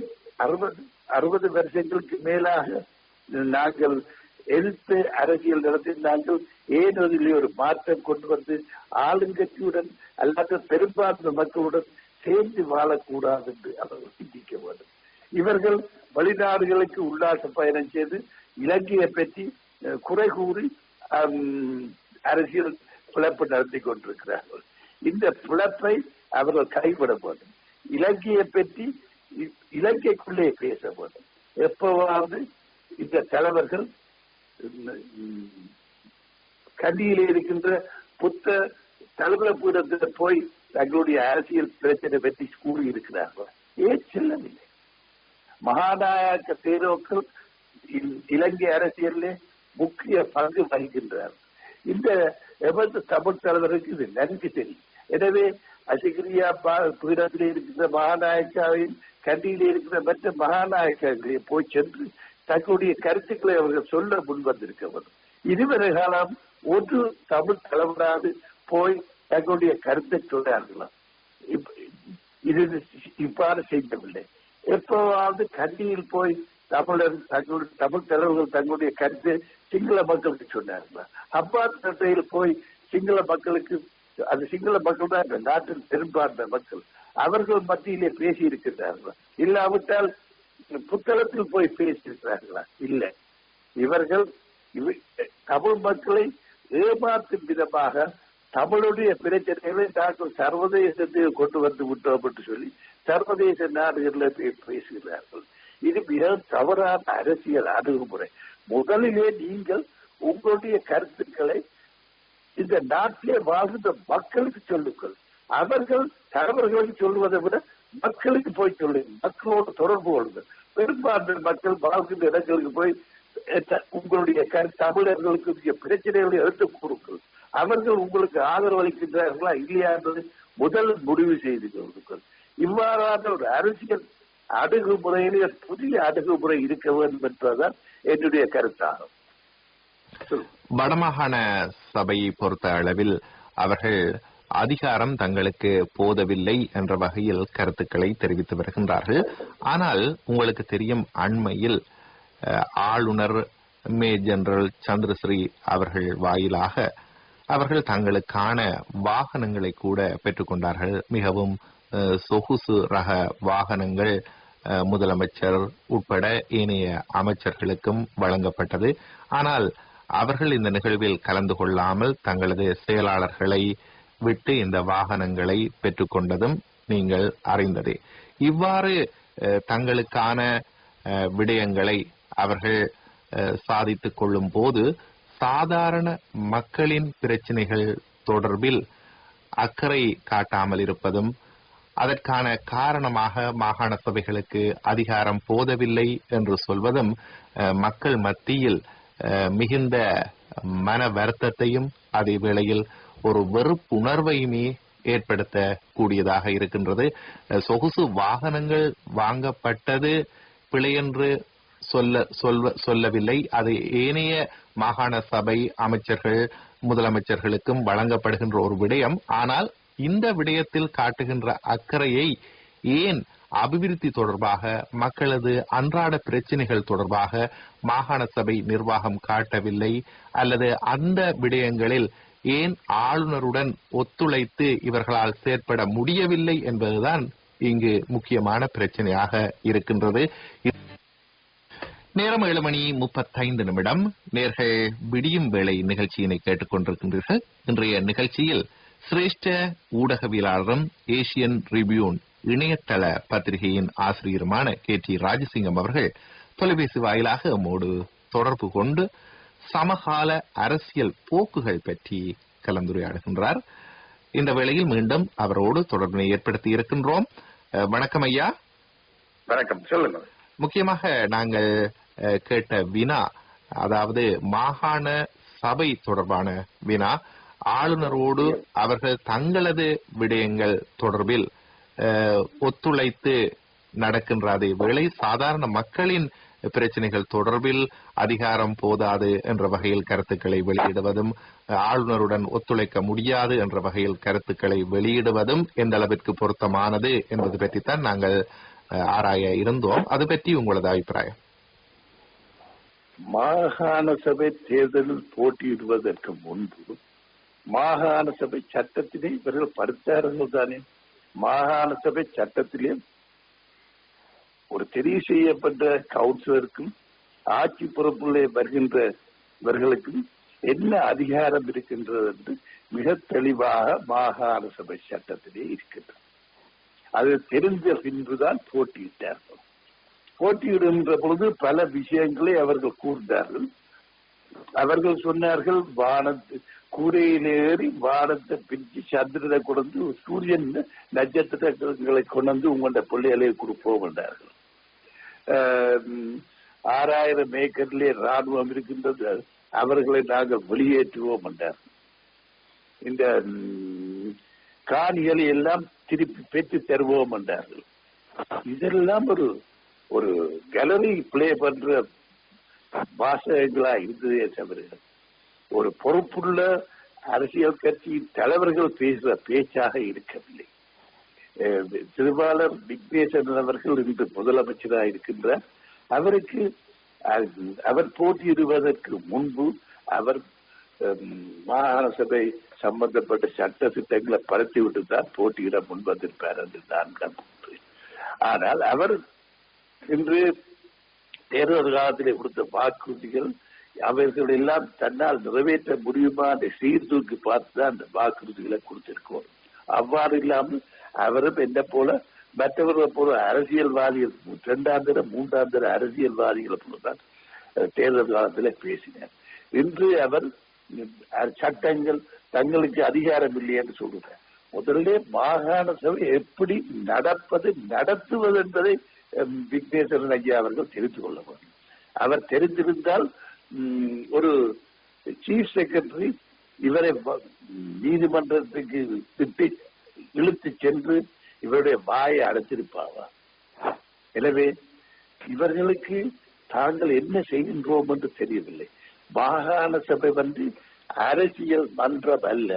60 வருஷங்களுக்கு மேலாக நாங்கள் எதிர்த்து அரசியல் நடத்தி நாங்கள் ஏன் அதிலே ஒரு மாற்றம் கொண்டு வந்து ஆளுங்கட்சியுடன் அல்லாத பெரும்பான்மை மக்களுடன் சேர்ந்து வாழக்கூடாது என்று அவர்கள் சிந்திக்க வேண்டும். இவர்கள் வெளிநாடுகளுக்கு உல்லாச பயணம் செய்து இலங்கையை பற்றி குறை கூறி அரசியல் பிளப்பு நடத்தி கொண்டிருக்கிறார்கள். இந்த பிளப்பை அவர்கள் கைவிட வேண்டும். இலங்கையை பற்றி இலங்கைக்குள்ளே பேச வேண்டும். எப்பவாவது இந்த தலைவர்கள் கண்டியிலே இருக்கின்ற புத்த தலைவர் பீடத்தில் போய் தங்களுடைய அரசியல் பிரச்சனை பற்றி கூறி இருக்கிறார்கள். ஏன் செல்லவில்லை? மகாநாயக்க தேரோக்கள் இலங்கை அரசியலிலே முக்கிய பங்கு வகிக்கின்றார். இந்த தமிழ் தலைவருக்கு இது நன்கு தெரியும். எனவே அசிகிரியா பீடத்திலே இருக்கின்ற மகாநாயக்காவையும் கண்டியிலே இருக்கிற மற்ற மகாநாயக்கர்களே போய் சென்று தங்களுடைய கருத்துக்களை அவர்கள் சொல்ல முன்வந்திருக்க வேண்டும். இதுவரை காலம் ஒரு தமிழ் தலைவராது போய் தங்களுடைய கருத்தை சொன்னார்களாம். இது இவ்வாறு செய்யவில்லை. எப்பவாவது கண்டியில் போய் தமிழ் தலைவர்கள் தங்களுடைய கருத்தை சிங்கள மக்களுக்கு சொன்னார்களா? அப்பாத்தையில் போய் சிங்கள மக்களுக்கு, அது சிங்கள மக்கள் தான் இந்த நாட்டின் பெரும்பான்மை மக்கள், அவர்கள் மத்தியிலே பேசி இருக்கின்றார்களா? இல்லாவிட்டால் புத்தகத்தில் போய் பேசியிருக்கிறார்களா? இல்லை. இவர்கள் தமிழ் மக்களை ஏமாற்றும் விதமாக தமிழுடைய பிரச்சனைகளை தாங்கள் சர்வதேசத்தில் கொண்டு வந்து விட்டோம் என்று சொல்லி சர்வதேச நாடுகளில் பேசுகிறார்கள். இது மிக தவறான அரசியல் அணுகுமுறை. முதலிலே நீங்கள் உங்களுடைய கருத்துக்களை இந்த நாட்டிலே வாழ்கின்ற மக்களுக்கு சொல்லுங்கள். அவர்கள் தலைவர்களுக்கு சொல்லுவதை விட மக்களுக்கு போய் சொல்லுங்க, மக்களோடு தொடர்பு கொள்ளுங்கள். பெரும்பான்மை மக்கள் வாழ்கின்ற இடங்களுக்கு போய் உங்களுடைய தமிழர்களுக்கு பிரச்சனைகளை எடுத்துக் கொடுங்கள். அவர்கள் உங்களுக்கு ஆதரவு அளிக்கின்றார்களா இல்லையா என்பதை முதல் முடிவு செய்து கொள்ளுங்கள். இவ்வாறான ஒரு அரசியல் அணுகுமுறையிலே புதிய அணுகுமுறை இருக்க வேண்டும் என்பதுதான் என்னுடைய கருத்தாகும். வடமாகாண சபையை பொறுத்த அளவில் அவர்கள் அதிகாரம் தங்களுக்கு போதவில்லை என்ற வகையில் கருத்துக்களை தெரிவித்து வருகின்றார்கள். ஆனால் உங்களுக்கு தெரியும், அண்மையில் ஆளுநர் மேஜர் ஜெனரல் சந்திரஸ்ரீ அவர்கள் வாயிலாக அவர்கள் தங்களுக்கான வாகனங்களை கூட பெற்றுக்கொண்டார்கள். மிகவும் சொகுசு ரக வாகனங்கள் முதலமைச்சர் உட்பட ஏனைய அமைச்சர்களுக்கும் வழங்கப்பட்டது. ஆனால் அவர்கள் இந்த நிகழ்வில் கலந்து கொள்ளாமல் தங்களது செயலாளர்களை விட்டு இந்த வாகனங்களை பெற்றுக்கொண்டதும் நீங்கள் அறிந்ததே. இவ்வாறு தங்களுக்கான விடயங்களை அவர்கள் சாதித்துக் கொள்ளும் போது சாதாரண மக்களின் பிரச்சனைகள் தொடர்பில் அக்கறை காட்டாமல் இருப்பதும், அதற்கான காரணமாக மாகாண சபைகளுக்கு அதிகாரம் போதவில்லை என்று சொல்வதும் மக்கள் மத்தியில் மிகுந்த மன வருத்தத்தையும் அதே வேளையில் ஒரு வெறுப்புணர்வையுமே ஏற்படுத்த கூடியதாக இருக்கின்றது. சொகுசு வாகனங்கள் வாங்கப்பட்டது பிழையென்று சொல்லவில்லை. அது ஏனைய மாகாண சபை அமைச்சர்கள் முதலமைச்சர்களுக்கும் வழங்கப்படுகின்ற ஒரு விடயம். ஆனால் இந்த விடயத்தில் காட்டுகின்ற அக்கறையை ஏன் அபிவிருத்தி தொடர்பாக, மக்களது அன்றாட பிரச்சனைகள் தொடர்பாக மாகாண சபை நிர்வாகம் காட்டவில்லை? அல்லது அந்த விடயங்களில் ஏன் ஆளுநருடன் ஒத்துழைத்து இவர்களால் செயற்பட முடியவில்லை என்பதுதான் இங்கு முக்கியமான பிரச்சனையாக இருக்கின்றது. நேரம் 7:35. நேர்கள் விடியும் வேளை நிகழ்ச்சியினை கேட்டுக் கொண்டிருக்கின்றீர்கள். இன்றைய நிகழ்ச்சியில் சிரேஷ்ட ஊடகவியலாளரும் ஏசியன் ரிபியூன் இணையதள பத்திரிகையின் ஆசிரியருமான KT ராஜசிங்கம் அவர்கள் தொலைபேசி வாயிலாக நம்மோடு தொடர்பு கொண்டு சமகால அரசியல் போக்குகள் பற்றி கலந்துரையாடுகின்றார். இந்த வேளையில் மீண்டும் அவரோடு தொடர்பினை ஏற்படுத்தி இருக்கின்றோம். வணக்கம் ஐயா. வணக்கம், சொல்லுங்க. முக்கியமாக நாங்கள் கேட்ட வினா, அதாவது மாகாண சபை தொடர்பான வினா, ஆளுநரோடு அவர்கள் தங்களது விடயங்கள் தொடர்பில் ஒத்துழைத்து நடக்கின்ற அதே வேளை சாதாரண மக்களின் பிரச்சனைகள் தொடர்பில் அதிகாரம் போதாது என்ற வகையில் கருத்துக்களை வெளியிடுவதும், ஆளுநருடன் ஒத்துழைக்க முடியாது என்ற வகையில் கருத்துக்களை வெளியிடுவதும் எந்த அளவிற்கு பொருத்தமானது என்பது பற்றித்தான் நாங்கள் ஆராய இருந்தோம். அது பற்றி உங்களது அபிப்பிராயம்? மாகாண சபை தேர்தலில் போட்டியிடுவதற்கு முன்பு மாகாண சபை சட்டத்திலே இவர்கள் படித்தார்கள் தானே. மாகாண சபை சட்டத்திலே ஒரு தெரிவு செய்யப்பட்ட கவுன்சிலருக்கும் ஆட்சி பொறுப்புள்ளே வருகின்றவர்களுக்கும் என்ன அதிகாரம் இருக்கின்றது என்று மிக தெளிவாக மாகாண சபை சட்டத்திலே இருக்கின்றது. அது தெரிந்த பின்புதான் போட்டியிட்டார்கள். போட்டியிடுகின்ற பொழுது பல விஷயங்களை அவர்கள் கூர்ந்தார்கள். அவர்கள் சொன்னார்கள், கூரையிலே ஏறி வானத்தை பிரிச்சு சந்திரனை கொண்டு சூரியன் நட்சத்திரங்களை கொண்டு உங்களோட பிள்ளைகளை கொடுப்போம் என்றார்கள். 6000 ஏக்கரிலே ராணுவம் இருக்கின்றது, அவர்களை நாங்கள் வெளியேற்றுவோம் என்றார்கள். இந்த காணிகளை எல்லாம் திருப்பி பெற்று தருவோம் என்றார்கள். இதெல்லாம் ஒரு கேலரி பிளே பண்ற வாசகங்களா இருந்ததே தவிர ஒரு பொறுப்புள்ள அரசியல் கட்சியின் தலைவர்கள் பேசுற பேச்சாக இருக்கவில்லை. திருவாளர் விக்னேசன் அவர்கள் இன்று முதலமைச்சராக இருக்கின்றார். அவருக்கு அவர் போட்டியிடுவதற்கு முன்பு அவர் மாகாண சபை சம்பந்தப்பட்ட சட்ட திட்டங்களை பரத்திவிட்டு தான் போட்டியிட முன்வந்திருப்பார் என்று நான் நம்புகிறேன். ஆனால் அவர் இன்று தேர்தல் காலத்திலே கொடுத்த வாக்குறுதிகள் அவர்கள் எல்லாம் தன்னால் நிறைவேற்ற முடியுமா அந்த சீர்தூக்கி பார்த்துதான் அந்த வாக்குறுதிகளை கொடுத்திருக்கோம். அவ்வாறு இல்லாமல் அவரும் என்ன போல மற்றவர்கள் போல அரசியல்வாதிகள் 2ஆம் தர 3ஆம் தர அரசியல்வாதிகள் போலதான் தேர்தல் காலத்தில் பேசினார். இன்று அவர் சட்டங்கள் தங்களுக்கு அதிகாரம் இல்லை என்று சொல்கிறார். முதலிலே மாகாண சபை எப்படி நடத்துவது என்பதை விக்னேஸ்வரன் ஐயா அவர்கள் தெரிந்து கொள்ள வேண்டும். அவர் தெரிந்திருந்தால் ஒரு சீஃப் செக்ரட்டரி இவரை நீதிமன்றத்துக்கு திட்டி இழுத்து சென்று இவருடைய வாயை அடைத்திருப்பாவா? எனவே இவர்களுக்கு தாங்கள் என்ன செய்கின்றோம் என்று தெரியவில்லை. மாகாண சபை அரசியல் மன்றம் அல்ல,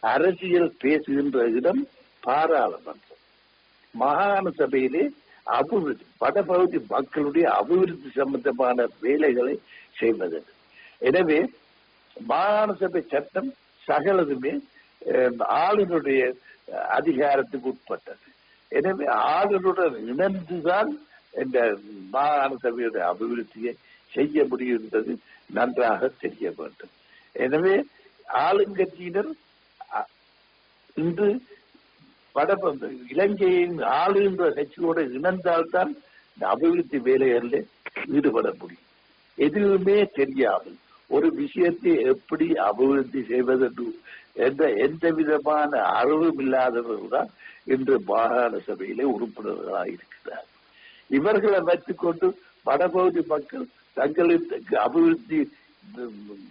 அரசியல் பேசுகின்ற இடம் பாராளுமன்றம். மாகாண சபையிலே அபிவிருத்தி, வடபகுதி மக்களுடைய அபிவிருத்தி சம்பந்தமான வேலைகளை செய்வது. எனவே மாகாண சபை சட்டம் சகலதுமே ஆளுநருடைய அதிகாரத்துக்கு உட்பட்டது. எனவே ஆளுநருடன் இணைந்துதான் இந்த மாகாண சபையுடைய அபிவிருத்தியை செய்ய முடியும் என்பது நன்றாக தெரிய வேண்டும். எனவே ஆளுங்கட்சியினர் இன்று இலங்கையின் ஆளுகின்ற கட்சியோடு இணைந்தால்தான் இந்த அபிவிருத்தி வேலைகளில் ஈடுபட முடியும். எதுவுமே தெரியாமல் ஒரு விஷயத்தை எப்படி அபிவிருத்தி செய்வது என்ற எந்த விதமான அறிவும் இல்லாதவர்கள் தான் இன்று மாகாண சபையிலே உறுப்பினர்களாக இருக்கிறார். இவர்களை வைத்துக்கொண்டு வடபகுதி மக்கள் தங்களுக்கு அபிவிருத்தி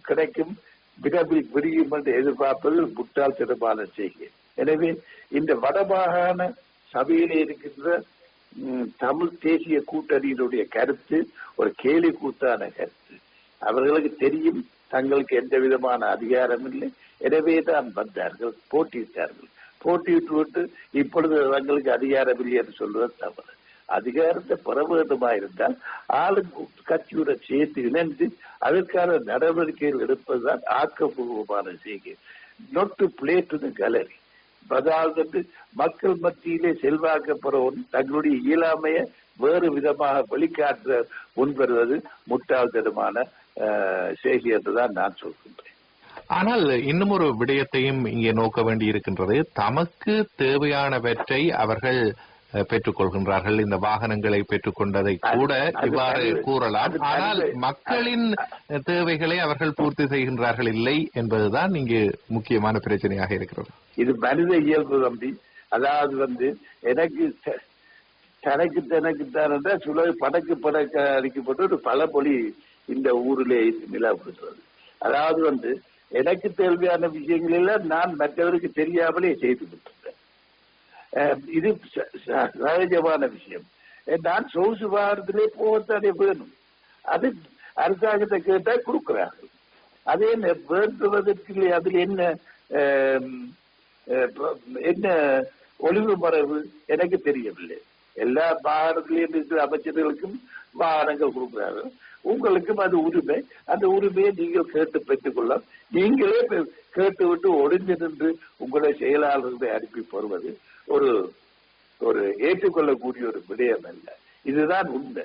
கிடைக்கும் விரைவில் விரியும் என்று எதிர்பார்ப்பது முட்டாள்தனமான செய்கை. எனவே இந்த வடமாகாண சபையிலே இருக்கின்ற தமிழ் தேசிய கூட்டணியினுடைய கருத்து ஒரு கேலி கூத்தான கருத்து. அவர்களுக்கு தெரியும் தங்களுக்கு எந்த விதமான அதிகாரம் இல்லை. எனவே தான் வந்தார்கள், போட்டியிட்டார்கள். போட்டியிட்டு விட்டு இப்பொழுது தங்களுக்கு அதிகாரம் இல்லை என்று சொல்வது தவறு. அதிகாரத்தை பெற வேண்டுமாயிருந்தால் ஆளும் கட்சியுடன் சேர்த்து இணைந்து அதற்கான நடவடிக்கைகள் எடுப்பதுதான் ஆக்கப்பூர்வமான செய்கை. not to play to the gallery. அதாவது மக்கள் மத்தியிலே செல்வாக்க பெறவும் தங்களுடைய இயலாமையை வேறு விதமாக வெளிக்காட்ட முன்வருவது முட்டாள்தனமான செய்கை என்றுதான் நான் சொல்கின்றேன். ஆனால் இன்னும் ஒரு விடயத்தையும் இங்கே நோக்க வேண்டி இருக்கின்றது. தமக்கு தேவையானவற்றை அவர்கள் பெற்றுக் கொள்கின்றார்கள். இந்த வாகனங்களை பெற்றுக் கொண்டதை கூட இவ்வாறு கூறலாம். ஆனால் மக்களின் தேவைகளை அவர்கள் பூர்த்தி செய்கின்றார்கள் இல்லை என்பதுதான் இங்கு முக்கியமான பிரச்சனையாக இருக்கிறது. இது மனித இயல்பு தம்பி. அதாவது எனக்கு தனக்குத்தான் சுழல் படக்கு அடிக்கப்பட்டு ஒரு பழமொழி இந்த ஊரிலே நிலவுகிறது. அதாவது எனக்கு தேவையான விஷயங்கள் எல்லாம் நான் மற்றவருக்கு தெரியாமலே செய்து விட்டேன். இது சகஜமான விஷயம். நான் சொகுசு வாகனத்திலே போகத்தானே வேணும். அது அரசாங்கத்தை கேட்டா கொடுக்கிறார்கள். அதே வேண்டுவதற்கு அதில் என்ன ஒளிவு மறைவு எனக்கு தெரியவில்லை. எல்லா வாகனத்திலேயும் இருக்கிற அமைச்சர்களுக்கும் வாகனங்கள் கொடுக்கிறார்கள். உங்களுக்கும் அது உரிமை. அந்த உரிமையை நீங்கள் கேட்டு பெற்றுக்கொள்ள, நீங்களே கேட்டுவிட்டு ஒளிந்து நின்று உங்களுடைய செயலாளர்களை அனுப்பி போடுவது ஒரு ஏற்றுக்கொள்ளக்கூடிய ஒரு விடயம் அல்ல. இதுதான் உண்மை.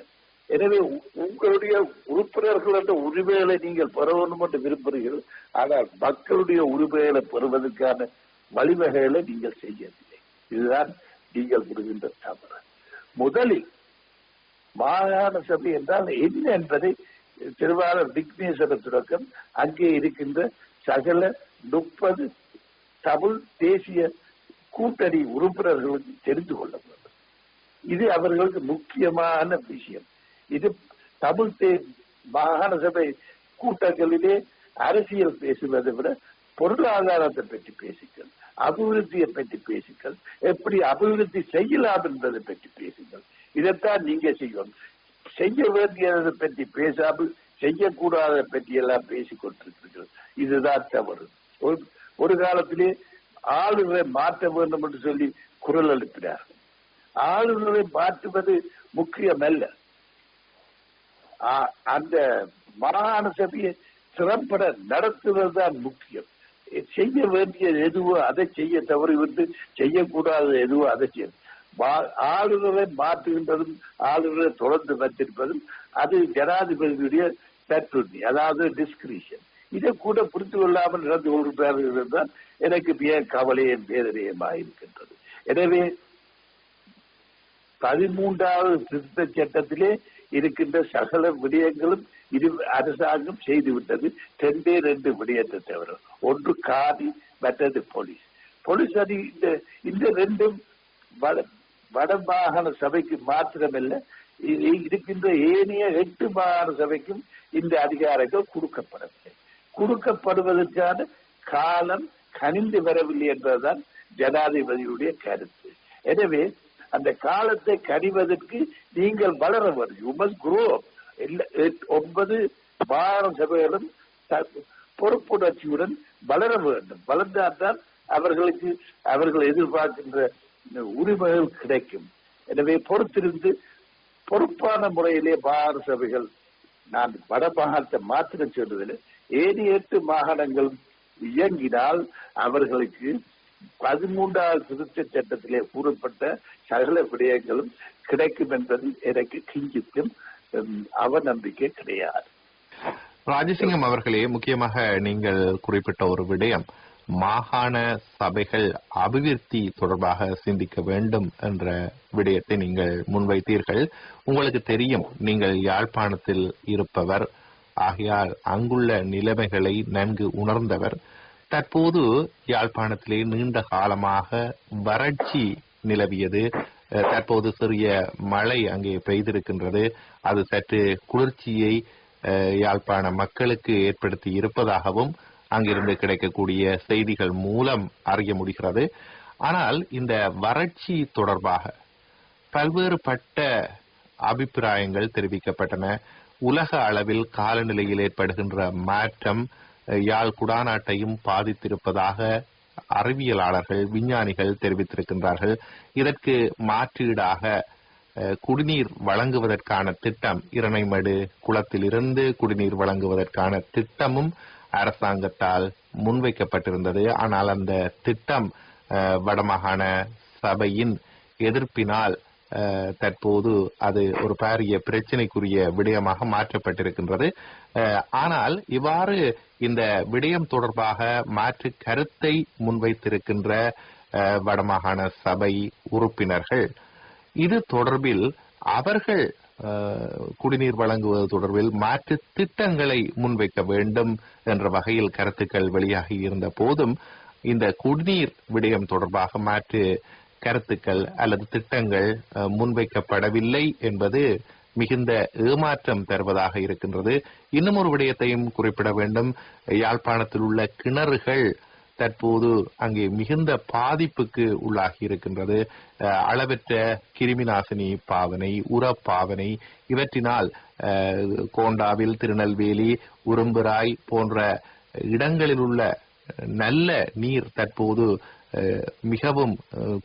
எனவே உங்களுடைய உறுப்பினர்கள் என்ற உரிமைகளை நீங்கள் பெற வேண்டும் என்று விரும்புகிறீர்கள். ஆனால் மக்களுடைய உரிமைகளை பெறுவதற்கான வழிவகைகளை நீங்கள் செய்யவில்லை. இதுதான் நீங்கள் புரிகின்ற தவறு. முதலில் மாகாண சபை என்றால் என்ன என்பதை திருவாளர் விக்னேஸ்வர தொடக்கம் அங்கே இருக்கின்ற சகல 30 தமிழ் தேசிய கூட்டணி உறுப்பினர்களுக்கு தெரிந்து கொள்ள வேண்டும். இது அவர்களுக்கு முக்கியமான விஷயம். இது தமிழ் மாகாண சபை கூட்டங்களிலே அரசியல் பேசுவதை விட பொருளாதாரத்தை பற்றி பேசுங்கள், அபிவிருத்தியை பற்றி பேசுங்கள், எப்படி அபிவிருத்தி செய்யலாம் என்பதை பற்றி பேசுங்கள். இதைத்தான் நீங்க செய்யணும். செய்ய வேண்டியதை பற்றி பேசாமல் செய்யக்கூடாத பற்றி எல்லாம் பேசிக் கொண்டிருக்கிறீர்கள். இதுதான் தவறு. ஒரு காலத்திலே ஆளுநரை மாற்ற வேண்டும் என்று சொல்லி குரல் எழுப்பினார்கள். ஆளுநரை மாற்றுவது முக்கியமல்ல. அந்த மாகாண சபையை திறம்பட நடத்துவதுதான் முக்கியம். செய்ய வேண்டியது எதுவோ அதை செய்ய தவறிவிட்டு செய்யக்கூடாது எதுவோ அதை செய்ய. ஆளுநரை மாற்றுகின்றதும் ஆளுநரை தொடர்ந்து வைத்திருப்பதும் அது ஜனாதிபதியுடைய தற்றுண்மை, அதாவது டிஸ்கிரிஷன். இதை கூட புரிந்து கொள்ளாமல் நடந்து கொள்கிறார்கள் தான் எனக்கு மிக கவலையும் வேதனையுமாக இருக்கின்றது. எனவே 13வது திருத்த சட்டத்திலே இருக்கின்ற சகல விடயங்களும் அரசாங்கம் செய்துவிட்டது. 2 விடயத்தை தவிர, ஒன்று காதி, மற்றது போலீஸ். போலீஸ் அது இந்த 2ம் வடமாகாண சபைக்கு மாத்திரமல்ல, இருக்கின்ற ஏனைய 8 மாகாண சபைக்கும் இந்த அதிகாரங்கள் கொடுக்கப்படவில்லை. கொடுக்கப்படுவதற்கான காலம் கனிந்து வரவில்லை என்பதுதான் ஜனாதிபதியுடைய கருத்து. எனவே அந்த காலத்தை கனிவதற்கு நீங்கள் வளர வேண்டும். You must grow. 9 மாகாண சபைகளும் பொறுப்புணர்ச்சியுடன் வளர வேண்டும். வளர்ந்தால்தான் அவர்கள் எதிர்பார்க்கின்ற உரிமைகள் கிடைக்கும். எனவே பொறுத்திருந்து பொறுப்பான முறையிலே மாகாண சபைகள், நான் வட மாகாணத்தை மாத்திரம் சொல்வதில்லை, 8 மாகாணங்களும் இயங்கினால் அவர்களுக்கு 13வது திருத்த சட்டத்திலே கூறப்பட்ட சகல விடயங்களும் கிடைக்கும் என்பது எனக்கு கிஞ்சித்தும் அவநம்பிக்கை கிடையாது. ராஜசிங்கம் அவர்களே, முக்கியமாக நீங்கள் குறிப்பிட்ட ஒரு விடயம், மாகாண சபைகள் அபிவிருத்தி தொடர்பாக சிந்திக்க வேண்டும் என்ற விடயத்தை நீங்கள் முன்வைத்தீர்கள். உங்களுக்கு தெரியும், நீங்கள் யாழ்ப்பாணத்தில் இருப்பவர், ஆகையால் அங்குள்ள நிலைமைகளை நன்கு உணர்ந்தவர். தற்போது யாழ்ப்பாணத்திலே நீண்ட காலமாக வறட்சி நிலவியது. தற்போது சிறிய மழை அங்கே பெய்திருக்கின்றது. அது சற்று குளிர்ச்சியை யாழ்ப்பாண மக்களுக்கு ஏற்படுத்தி இருப்பதாகவும் அங்கிருந்து கிடைக்கக்கூடிய செய்திகள் மூலம் அறிய முடிகிறது. ஆனால் இந்த வறட்சி தொடர்பாக பல்வேறுபட்ட அபிப்பிராயங்கள் தெரிவிக்கப்பட்டன. உலக அளவில் காலநிலையில் ஏற்படுகின்ற மாற்றம் யாழ் குடாநாட்டையும் பாதித்திருப்பதாக அறிவியலாளர்கள், விஞ்ஞானிகள் தெரிவித்திருக்கின்றார்கள். இதற்கு மாற்றீடாக குடிநீர் வழங்குவதற்கான திட்டம், இரணைமடு குளத்திலிருந்து குடிநீர் வழங்குவதற்கான திட்டமும் அரசாங்கத்தால் முன்வைக்கப்பட்டிருந்தது. ஆனால் அந்த திட்டம் வடமாகாண சபையின் எதிர்ப்பினால் தற்போது அது ஒரு பாரிய பிரச்சனைக்குரிய விடயமாக மாற்றப்பட்டிருக்கின்றது. ஆனால் இவ்வாறு இந்த விடயம் தொடர்பாக மாற்று கருத்தை முன்வைத்திருக்கின்ற வடமாகாண சபை உறுப்பினர்கள், இது தொடர்பில் அவர்கள் குடிநீர் வழங்குவது தொடர்பில் மாற்று திட்டங்களை முன்வைக்க வேண்டும் என்ற வகையில் கருத்துக்கள் வெளியாகி இருந்த போதும் இந்த குடிநீர் விடயம் தொடர்பாக மாற்று கருத்துக்கள் அல்லது திட்டங்கள் முன்வைக்கப்படவில்லை என்பது மிகுந்த ஏமாற்றம் தருவதாக இருக்கின்றது. இன்னும் ஒரு விடயத்தையும் குறிப்பிட வேண்டும். யாழ்ப்பாணத்தில் உள்ள கிணறுகள் தற்போது அங்கே மிகுந்த பாதிப்புக்கு உள்ளாகி இருக்கின்றது. அளவற்ற கிருமிநாசினி பாவனை, உரப்பாவனை, இவற்றினால் கோண்டாவில், திருநெல்வேலி, உரும்புராய் போன்ற இடங்களில் உள்ள நல்ல நீர் தற்போது மிகவும்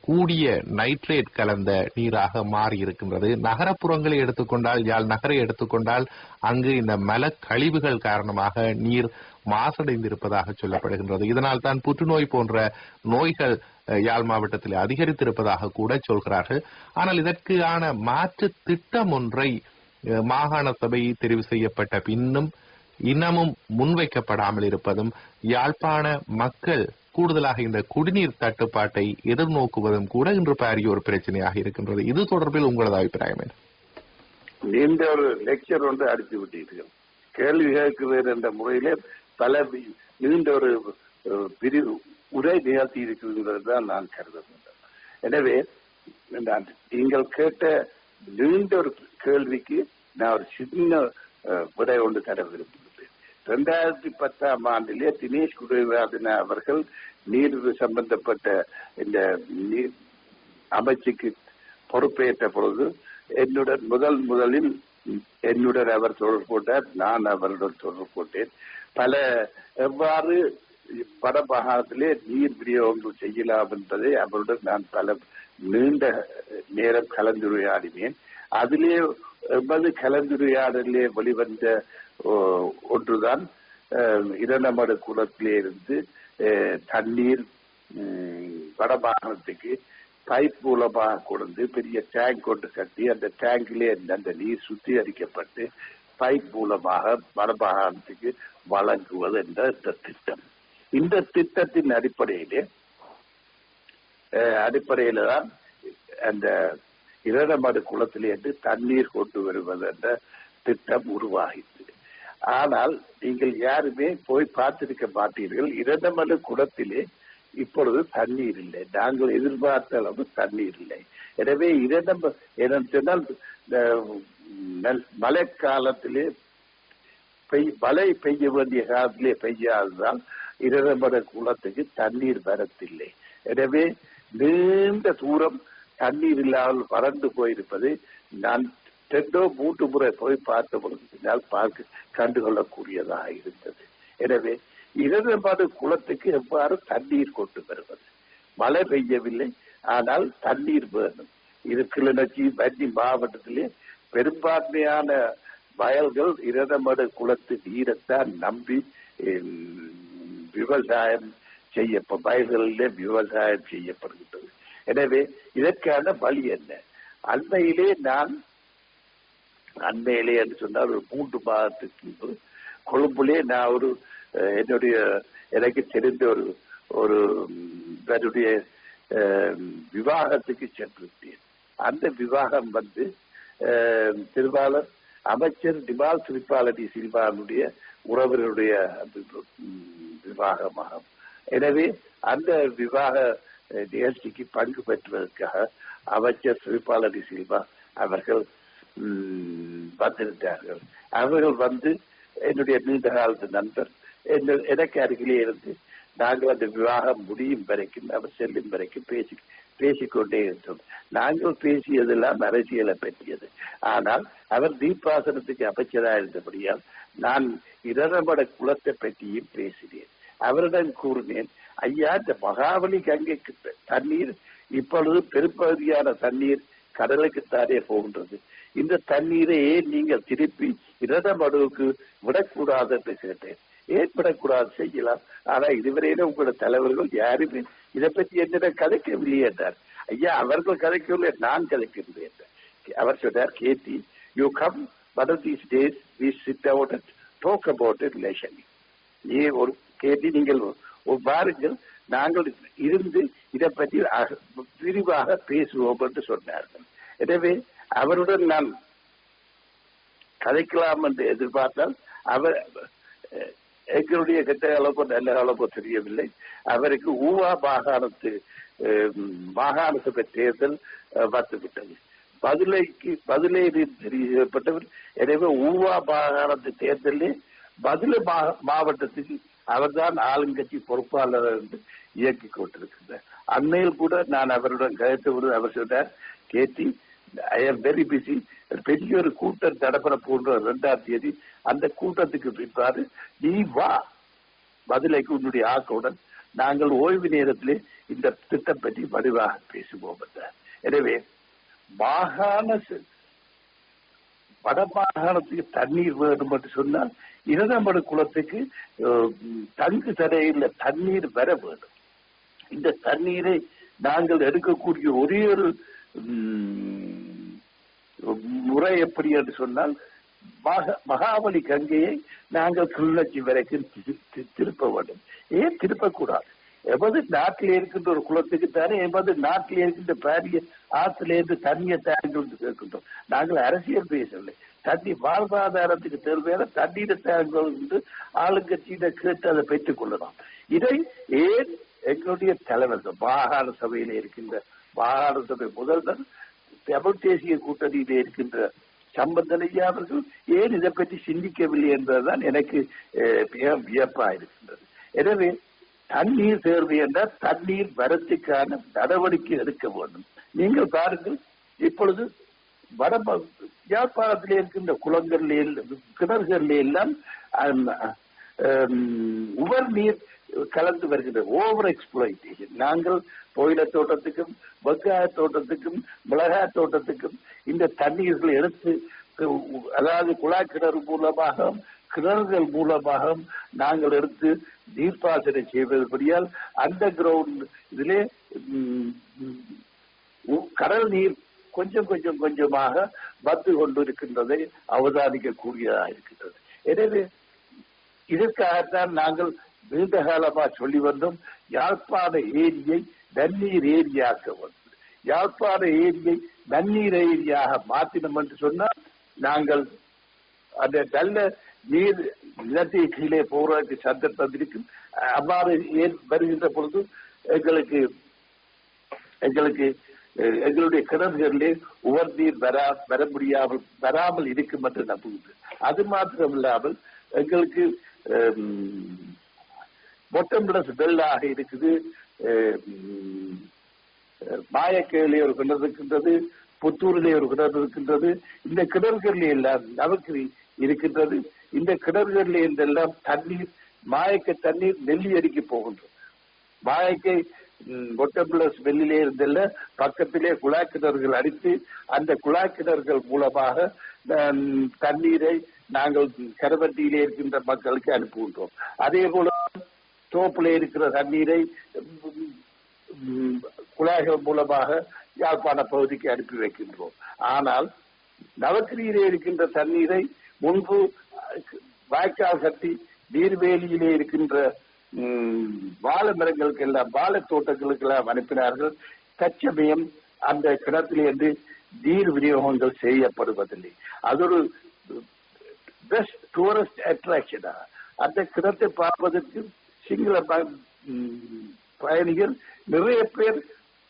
கூடிய நைட்ரேட் கலந்த நீராக மாறி இருக்கின்றது. நகரப்புறங்களை எடுத்துக்கொண்டால், யாழ் நகரை எடுத்துக்கொண்டால், அங்கு இந்த மல கழிவுகள் காரணமாக நீர் மாசடைந்திருப்பதாக சொல்லப்படுகின்றது. இதனால் தான் புற்றுநோய் போன்ற நோய்கள் யாழ் மாவட்டத்தில் அதிகரித்திருப்பதாக கூட சொல்கிறார்கள். ஆனால் இதற்கான மாற்று திட்டம் ஒன்றை மாகாண சபை தெரிவு செய்யப்பட்ட பின்னும் இன்னமும் முன்வைக்கப்படாமல் இருப்பதும், யாழ்ப்பாண மக்கள் கூடுதலாக இந்த குடிநீர் தட்டுப்பாட்டை எதிர்நோக்குவதும் கூட இன்று பாரிய ஒரு பிரச்சனையாக இருக்கின்றது. இது தொடர்பில் உங்களது அபிப்பிராயம் என்ன? நீண்ட ஒரு லெக்சர் ஒன்று அடித்து விட்டீர்கள். கேள்வி கேட்கிறேன் என்ற முறையிலே பல நீண்ட ஒரு பிரிவு உரை நிகழ்த்தி இருக்கிறது தான் நான் கருதுகின்றேன். எனவே நீங்கள் கேட்ட நீண்ட ஒரு கேள்விக்கு நான் ஒரு சின்ன விடை ஒன்று தர விரும்புகிறேன். 2010ஆம் ஆண்டிலே தினேஷ் குணவர்தன அவர்கள் நீர் சம்பந்தப்பட்ட இந்த நீர் அமைச்சுக்கு பொறுப்பேற்ற பொழுது முதலில் என்னுடன் அவர் தொடர்பு கொண்டார், நான் அவருடன் தொடர்பு கொண்டேன். எவ்வாறு வடமாகாணத்திலே நீர் விநியோகங்கள் செய்யலாம் என்பதை அவருடன் நான் பல நீண்ட நேரம் கலந்துரையாடினேன். அதிலே எமது கலந்துரையாடலே வெளிவந்த ஒன்றுதான் இரண்டமடு குளத்திலே இருந்து தண்ணீர் வடமாகாணத்துக்கு பைப் மூலமாக கொண்டு பெரிய டேங்க் கொண்டு கட்டி அந்த டேங்கிலே அந்த நீர் சுத்திகரிக்கப்பட்டு பைப் மூலமாக வடமாகாணத்துக்கு வழங்குவது என்ற இந்த திட்டம். இந்த திட்டத்தின் அடிப்படையில தான் அந்த இரண்டமடு குளத்திலிருந்து தண்ணீர் கொண்டு வருவது என்ற திட்டம் உருவாகிது. ஆனால் நீங்கள் யாருமே போய் பார்த்திருக்க மாட்டீர்கள். இரண்டமடு குளத்திலே இப்பொழுது தண்ணீர் இல்லை. நாங்கள் எதிர்பார்த்த அளவு தண்ணீர் இல்லை. எனவே சொன்னால் மழைக்காலத்திலே மழை பெய்ய வேண்டிய காலத்திலே பெய்யாததால் இரண்டமடு குளத்துக்கு தண்ணீர் வரத்தில்லை. எனவே நீண்ட தூரம் தண்ணீர் இல்லாமல் வறண்டு போயிருப்பது நான் 2-3 முறை போய் பார்த்த பொழுது கண்டுகொள்ளக்கூடியதாக இருந்தது. எனவே இரண்டமடு குளத்துக்கு எவ்வாறு தண்ணீர் கொண்டு வருவது? மழை பெய்யவில்லை, ஆனால் தண்ணீர் வேணும். இது கிளிநொச்சி வன்னி மாவட்டத்திலே பெரும்பான்மையான வயல்கள் இரண்டமடு குளத்து நீரைத்தான் நம்பி விவசாயம் வயல்களிலே விவசாயம் செய்யப்படுகின்றது. எனவே இதற்கான வழி என்ன? அண்மையிலே என்று சொன்னால் ஒரு 3 மாதத்துக்கு கொழும்புலே நான் ஒரு எனக்கு தெரிந்த ஒரு விவாகத்துக்கு சென்றிருந்தேன். அந்த விவாகம் திருவாளர் அமைச்சர் டிமால் சிறிபாலடி சில்வானுடைய உறவினருடைய விவாகமாகும். எனவே அந்த விவாக நிகழ்ச்சிக்கு பங்கு பெற்றுவதற்காக அமைச்சர் சிறிபாலடி சில்வா அவர்கள் வந்திருந்தார்கள். அவர்கள் என்னுடைய நீண்ட காலத்து நண்பர் எனக்கு அருகிலே இருந்து நாங்கள் அந்த விவாகம் முடியும் வரைக்கும் அவர் செல்லும் வரைக்கும் பேசிக்கொண்டே இருந்தோம். நாங்கள் பேசியதெல்லாம் அரசியலை பற்றியது. ஆனால் அவர் நீர்ப்பாசனத்துக்கு அமைச்சராக இருந்தபடியால் நான் இரண்டமடு குளத்தை பற்றியும் பேசினேன். அவரிடம் கூறினேன், ஐயா, இந்த மகாவலி கங்கைக்கு தண்ணீர் இப்பொழுது பெரும்பகுதியான தண்ணீர் கடலுக்குத்தானே போகின்றது. இந்த தண்ணீரை நீங்கள் திருப்பி இரண்டமடுவுக்கு விடக்கூடாது என்று கேட்டேன். ஏன் விடக்கூடாது? செய்யலாம். ஆனா இதுவரையில உங்களோட தலைவர்கள் யாருமே இதை பற்றி என்னிடம் கதைக்கவில்லை என்றார். ஐயா, அவர்கள் கதைக்கவில்லை, நான் கதைக்கவில்லை என்றார். அவர் சொன்னார், Cathy, you come one of these days we sit down and talk about it leisurely. ஒரு கேட்டி நீங்கள் பாருங்கள், நாங்கள் இருந்து இதை பற்றி விரிவாக பேசுவோம் என்று சொன்னார்கள். எனவே அவருடன் நான் கதைக்கலாம் என்று எதிர்பார்த்தால் அவர் எங்களுடைய கெட்ட அளவோ நல்ல அளவோ தெரியவில்லை. அவருக்கு ஊவா மாகாண சபை தேர்தல் வந்துவிட்டது. பதிலே தெரியப்பட்டவர். எனவே ஊவா மாகாணத்து தேர்தலில் பதில மாவட்டத்துக்கு அவர்தான் ஆளுங்கட்சி பொறுப்பாளர் என்று இயக்கிக் கொண்டிருக்கிறார். அண்மையில் கூட நான் அவருடன் கதைத்தபோது அவர் சொன்னார், கேட்டி, ஐ ஆம் வெரி பிஸி, பெரிய ஒரு கூட்டம் நடப்பட போன்ற 2ஆம் தேதி, அந்த கூட்டத்துக்கு பிற்பாடு நீ வா பதிலைக்கு உன்னுடைய ஆக்கவுடன் நாங்கள் ஓய்வு நேரத்திலே இந்த திட்டம் பற்றி வடிவாக பேசுவோம் என்றார். எனவே வடமாகாணத்துக்கு தண்ணீர் வேணும் என்று சொன்னால் இரண்டமடு குளத்துக்கு தங்கு தடையில் தண்ணீர் வர வேண்டும். இந்த தண்ணீரை நாங்கள் எடுக்கக்கூடிய ஒரே ஒரு முறை எப்படி என்று சொன்னால் மகாவலி கங்கையை நாங்கள் கிளிநொச்சி வரைக்கும் திருப்ப வேண்டும். ஏன் திருப்பக்கூடாது? எமது நாட்டில் இருக்கின்ற ஒரு குளத்துக்கு தானே எமது நாட்டில் இருக்கின்ற பாரிய ஆற்றிலிருந்து தண்ணியை தாங்கி கேட்கின்றோம். நாங்கள் அரசியல் பேசவில்லை. தண்ணி வாழ்வாதாரத்துக்கு தேவையான தண்ணீரை தாங்க ஆளுங்கட்சியிட கேட்டு அதை பெற்றுக் கொள்ளலாம். இதை ஏன் எங்களுடைய தலைவர்கள் மாகாண சபையில இருக்கின்ற மாகாண சபை முதல்வர் தமிழ் தேசிய கூட்டணியில இருக்கின்ற சம்பந்தனையா அவர்கள் ஏன் இதை பற்றி சிந்திக்கவில்லை என்பதுதான் எனக்கு மிக வியப்பா இருக்கின்றது. எனவே தண்ணீர் தேர்வு என்றால் தண்ணீர் வரத்துக்கான நடவடிக்கை எடுக்க வேண்டும். நீங்கள் பாருங்கள், இப்பொழுது யாழ்ப்பாணத்தில் இருக்கின்ற கிணறுகளில் எல்லாம் உவர் நீர் கலந்து வருகின்ற ஓவர் எக்ஸ்ப்ளாய்டேஷன். நாங்கள் புயல தோட்டத்துக்கும் வெங்காய தோட்டத்துக்கும் மிளகாய் தோட்டத்துக்கும் இந்த தண்ணீர்களை எடுத்து, அதாவது குழாய் கிணறு மூலமாக கிணறுகள் மூலமாக நாங்கள் எடுத்து நீர்ப்பாசனை செய்வதன்படியால் அண்டர் கிரவுண்ட் இதிலே கடல் நீர் கொஞ்சமாக வந்து கொண்டிருக்கின்றதை அவதானிக்கக்கூடியதாக இருக்கின்றது. எனவே இதற்காகத்தான் நாங்கள் நீண்ட காலமா சொல்லி வந்தோம், யாழ்ப்பாண ஏரியை நன்னீர் ஏரியாக்க வேண்டும். யாழ்ப்பாண ஏரியை நன்னீர் ஏரியாக மாற்றினோம் என்று சொன்னால் நாங்கள் அந்த நல்ல நீர் நிலத்தை கீழே போவதற்கு சந்தர்ப்பம் இருக்கும். அவ்வாறு வருகின்ற பொழுது எங்களுடைய கிணறுகளிலே உவர் நீர் வராமல் இருக்கும் என்று நம்புகிறது. அது மாத்திரமில்லாமல் எங்களுக்கு மொட்டம்பிளஸ் வெள்ளாக இருக்குது, மாயக்கையிலே ஒரு கிணறு இருக்கின்றது, புத்தூரிலே ஒரு கிணறு இருக்கின்றது. இந்த கிணறுகளிலே எல்லாம் நமக்கு இருக்கின்றது. இந்த கிணறுகளிலே இருந்தெல்லாம் தண்ணீர், மாயக்க தண்ணீர் நெல்லி அடிக்கு போகின்றது. மாயக்கை மொட்டம்பிளஸ் வெள்ளிலே இருந்தல்ல பக்கத்திலே குழாய் கிணறுகள் அடித்து அந்த குழாய் கிணறுகள் மூலமாக தண்ணீரை நாங்கள் கரவட்டியிலே இருக்கின்ற மக்களுக்கு அனுப்புகின்றோம். அதே போல தோப்பிலே இருக்கிற தண்ணீரை குழாய்கள் மூலமாக யாழ்ப்பாண பகுதிக்கு அனுப்பி வைக்கின்றோம். ஆனால் நவக்கிரியிலே இருக்கின்ற தண்ணீரை முன்பு வாய்க்கால் கட்டி நீர்வேலியிலே இருக்கின்ற வாழை மரங்களுக்கு எல்லாம், வாழை தோட்டங்களுக்கு எல்லாம் அனுப்பினார்கள். தற்சமயம் அந்த கிணத்திலே இருந்து நீர் விநியோகங்கள் செய்யப்படுவதில்லை. அது ஒரு பெஸ்ட் டூரிஸ்ட் அட்ராக்ஷனா. அந்த கிணத்தை பார்ப்பதற்கு சிங்கள பயணிகள் நிறைய பேர்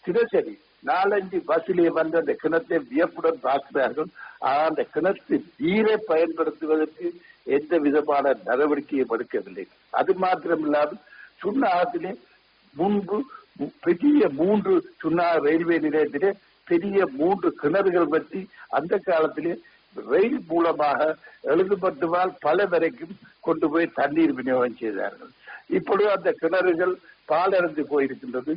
தினசரி 4-5 பஸ்ஸிலே வந்து அந்த கிணத்தை வியப்புடன் பார்க்கிறார்கள். ஆனால் அந்த கிணத்து நீரை பயன்படுத்துவதற்கு எந்த விதமான நடவடிக்கையும் எடுக்கவில்லை. அது மாத்திரமில்லாமல் சுண்ணாகத்திலே முன்பு பெரிய 3 சுண்ணா ரயில்வே நிலையத்திலே பெரிய 3 கிணறுகள் பற்றி அந்த காலத்திலே ரயில் மூலமாக 70 பல வரைக்கும் கொண்டு போய் தண்ணீர் விநியோகம் செய்தார்கள். இப்பொழுது அந்த கிணறுகள் பாலடைந்து போயிருக்கின்றது.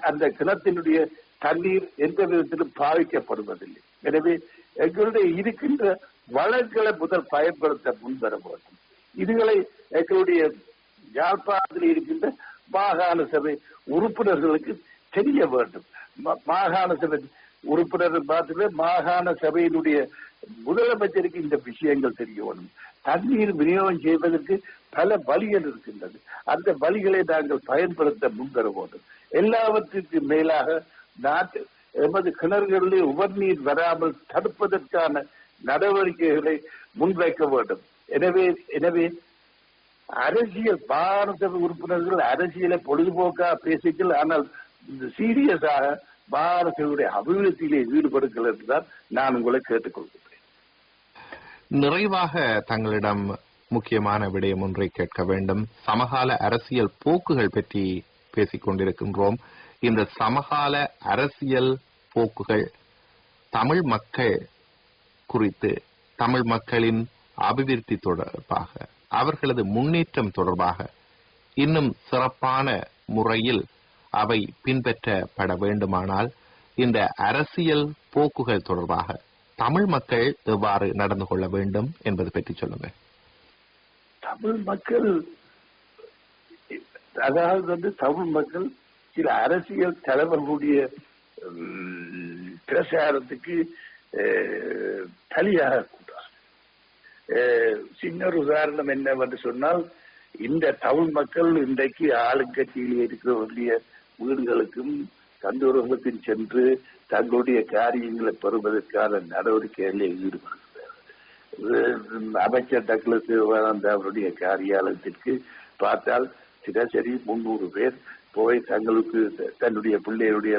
அந்த கிணத்தினுடைய தண்ணீர் எந்த விதத்திலும் பாவிக்கப்படுவதில்லை. எனவே எங்களுடைய இருக்கின்ற வளங்களை முதல் பயன்படுத்த முன்வர வேண்டும். இதுகளை எங்களுடைய யாழ்ப்பாணத்தில் இருக்கின்ற மாகாண சபை உறுப்பினர்களுக்கு தெரிய வேண்டும். மாகாண சபை உறுப்பினர் பார்த்துட்டு மாகாண சபையினுடைய முதலமைச்சருக்கு இந்த விஷயங்கள் தெரிய வேண்டும். தண்ணீர் விநியோகம் செய்வதற்கு பல வழிகள் இருக்கின்றது. அந்த வழிகளை நாங்கள் பயன்படுத்த முன்வர வேண்டும். எல்லாவற்றிற்கு மேலாக எமது கிணறுகளிலே உவர்நீர் வராமல் தடுப்பதற்கான நடவடிக்கைகளை முன்வைக்க வேண்டும். எனவே அரசியல் மாகாண சபை உறுப்பினர்கள் அரசியலை பொழுதுபோக்காக பேசுங்கள், ஆனால் சீரியஸாக மாகாண சபையுடைய அபிவிருத்தியிலே ஈடுபடுங்கள் என்றுதான் நான் உங்களை கேட்டுக்கொள்கிறேன். நிறைவாக தங்களிடம் முக்கியமான விடயம் ஒன்றை கேட்க வேண்டும். சமகால அரசியல் போக்குகள் பற்றி பேசிக் கொண்டிருக்கின்றோம். இந்த சமகால அரசியல் போக்குகள் தமிழ் மக்கள் குறித்து, தமிழ் மக்களின் அபிவிருத்தி தொடர்பாக, அவர்களது முன்னேற்றம் தொடர்பாக இன்னும் சிறப்பான முறையில் அவை பின்பற்றப்பட வேண்டுமானால் இந்த அரசியல் போக்குகள் தொடர்பாக தமிழ் மக்கள் எவ்வாறு நடந்து கொள்ள வேண்டும் என்பது பற்றி சொல்லுங்க. தமிழ் மக்கள், அதாவது தமிழ் மக்கள் சில அரசியல் தலைவர்களுடைய பிரசாரத்துக்கு பலியாக கூடாது. சின்ன ஒரு உதாரணம் என்னவென்று சொன்னால், இந்த தமிழ் மக்கள் இன்றைக்கு ஆளுங்கட்சியில் இருக்கிறவர்களுடைய வீடுகளுக்கும் கந்தூரங்களுக்கும் சென்று தங்களுடைய காரியங்களை பெறுவதற்கான நடவடிக்கைகளில் ஈடுபடுகிறார். அமைச்சர் டக்ளஸ் சிவானந்த அவருடைய காரியாலயத்திற்கு பார்த்தால் தினசரி 300 பேர் போய் தங்களுக்கு தன்னுடைய பிள்ளையுடைய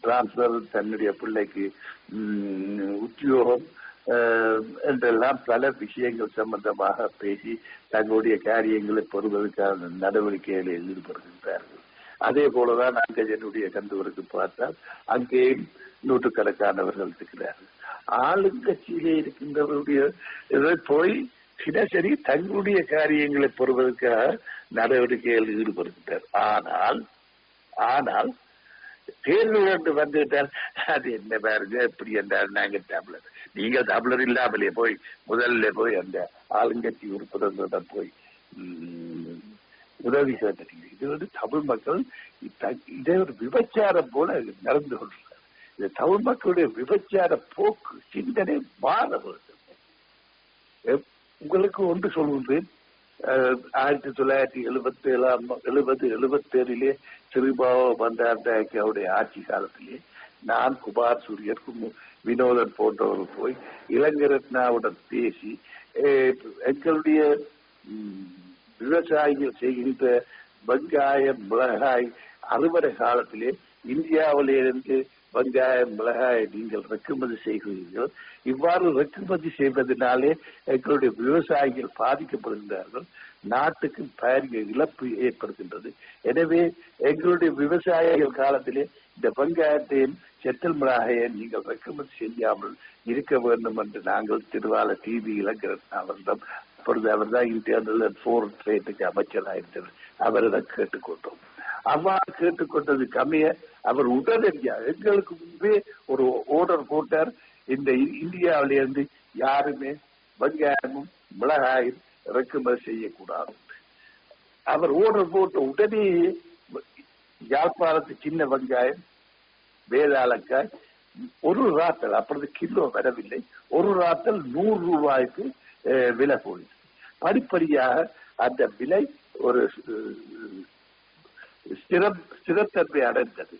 டிரான்ஸ்பர், தன்னுடைய பிள்ளைக்கு உத்தியோகம் என்றெல்லாம் பல விஷயங்கள் சம்பந்தமாக பேசி தங்களுடைய காரியங்களை பெறுவதற்கான நடவடிக்கைகளில் ஈடுபடுகின்றார்கள். அதே போலதான் அங்கே என்னுடைய கந்தூருக்கு பார்த்தால் அங்கேயும் நூற்றுக்கணக்கானவர்கள் இருக்கிறார்கள். ஆளுங்கட்சியிலே இருக்கின்றவருடைய போய் தினசரி தங்களுடைய காரியங்களை பெறுவதற்காக நடவடிக்கைகள் ஈடுபடுகின்றார். ஆனால் தேர்தல் என்று வந்துவிட்டால் அது என்ன பாருங்க, எப்படி என்றால் நாங்கள் தமிழர், நீங்கள் தமிழர் இல்லாமலே போய் முதல்ல போய் அந்த ஆளுங்கட்சி உறுப்பினர்களிடம் போய் உதவி செய்தீங்க. இது தமிழ் மக்கள் இதே ஒரு விபச்சாரம் போல நடந்து கொள்கிறார். இந்த தமிழ் மக்களுடைய விபச்சார போக்கு சிந்தனை மாற வேண்டும். உங்களுக்கு ஒன்று சொல்கின்றேன். 1977 77 திருபாவ பண்டாரநாயக்கவுடைய ஆட்சி காலத்திலே நான் குமார் சூரியன் வினோதன் போன்றவர்கள் போய் இளங்கரத்னாவுடன் பேசி எங்களுடைய விவசாயிகள் செய்கின்ற வெங்காயம் மிளகாய் அறுவடை காலத்திலே இந்தியாவிலிருந்து வெங்காயம் மிளகாய் நீங்கள் இறக்குமதி செய்கிறீர்கள். இவ்வாறு இறக்குமதி செய்வதனாலே எங்களுடைய விவசாயிகள் பாதிக்கப்படுகின்றார்கள், நாட்டுக்கு பாரிய இழப்பு ஏற்படுகின்றது. எனவே எங்களுடைய விவசாயிகள் காலத்திலே இந்த வெங்காயத்தையும் செத்தல் மிளகாயையும் நீங்கள் இறக்குமதி செய்யாமல் இருக்க வேண்டும் என்று நாங்கள் திருவாள டிவி இளங்கரன் அவரிடம், அப்பொழுது அவர் தான் இந்தியாவில் ஃபோரன் ட்ரேடுக்கு அமைச்சராக இருந்தார், அவரிடம் கேட்டுக்கொண்டோம். அவ்வாறு கேட்டுக்கொண்டதுக்கு அமைய அவர் உடனடியாக எங்களுக்கு முன்பே ஒரு ஆர்டர் போட்டார். இந்த இந்தியாவிலிருந்து யாருமே வெங்காயமும் மிளகாயும் இறக்குமதி செய்யக்கூடாது. அவர் ஆர்டர் போட்ட உடனே யாழ்ப்பாணத்து சின்ன வெங்காயம் வேதாளக்காய் ஒரு ராத்தல், அப்பொழுது கிலோ வரவில்லை, ஒரு ராத்தல் 100 ரூபாய்க்கு விலை போயிடுது. படிப்படியாக அந்த விலை ஒரு ஸ்திரத்தன்மை அடைந்தது.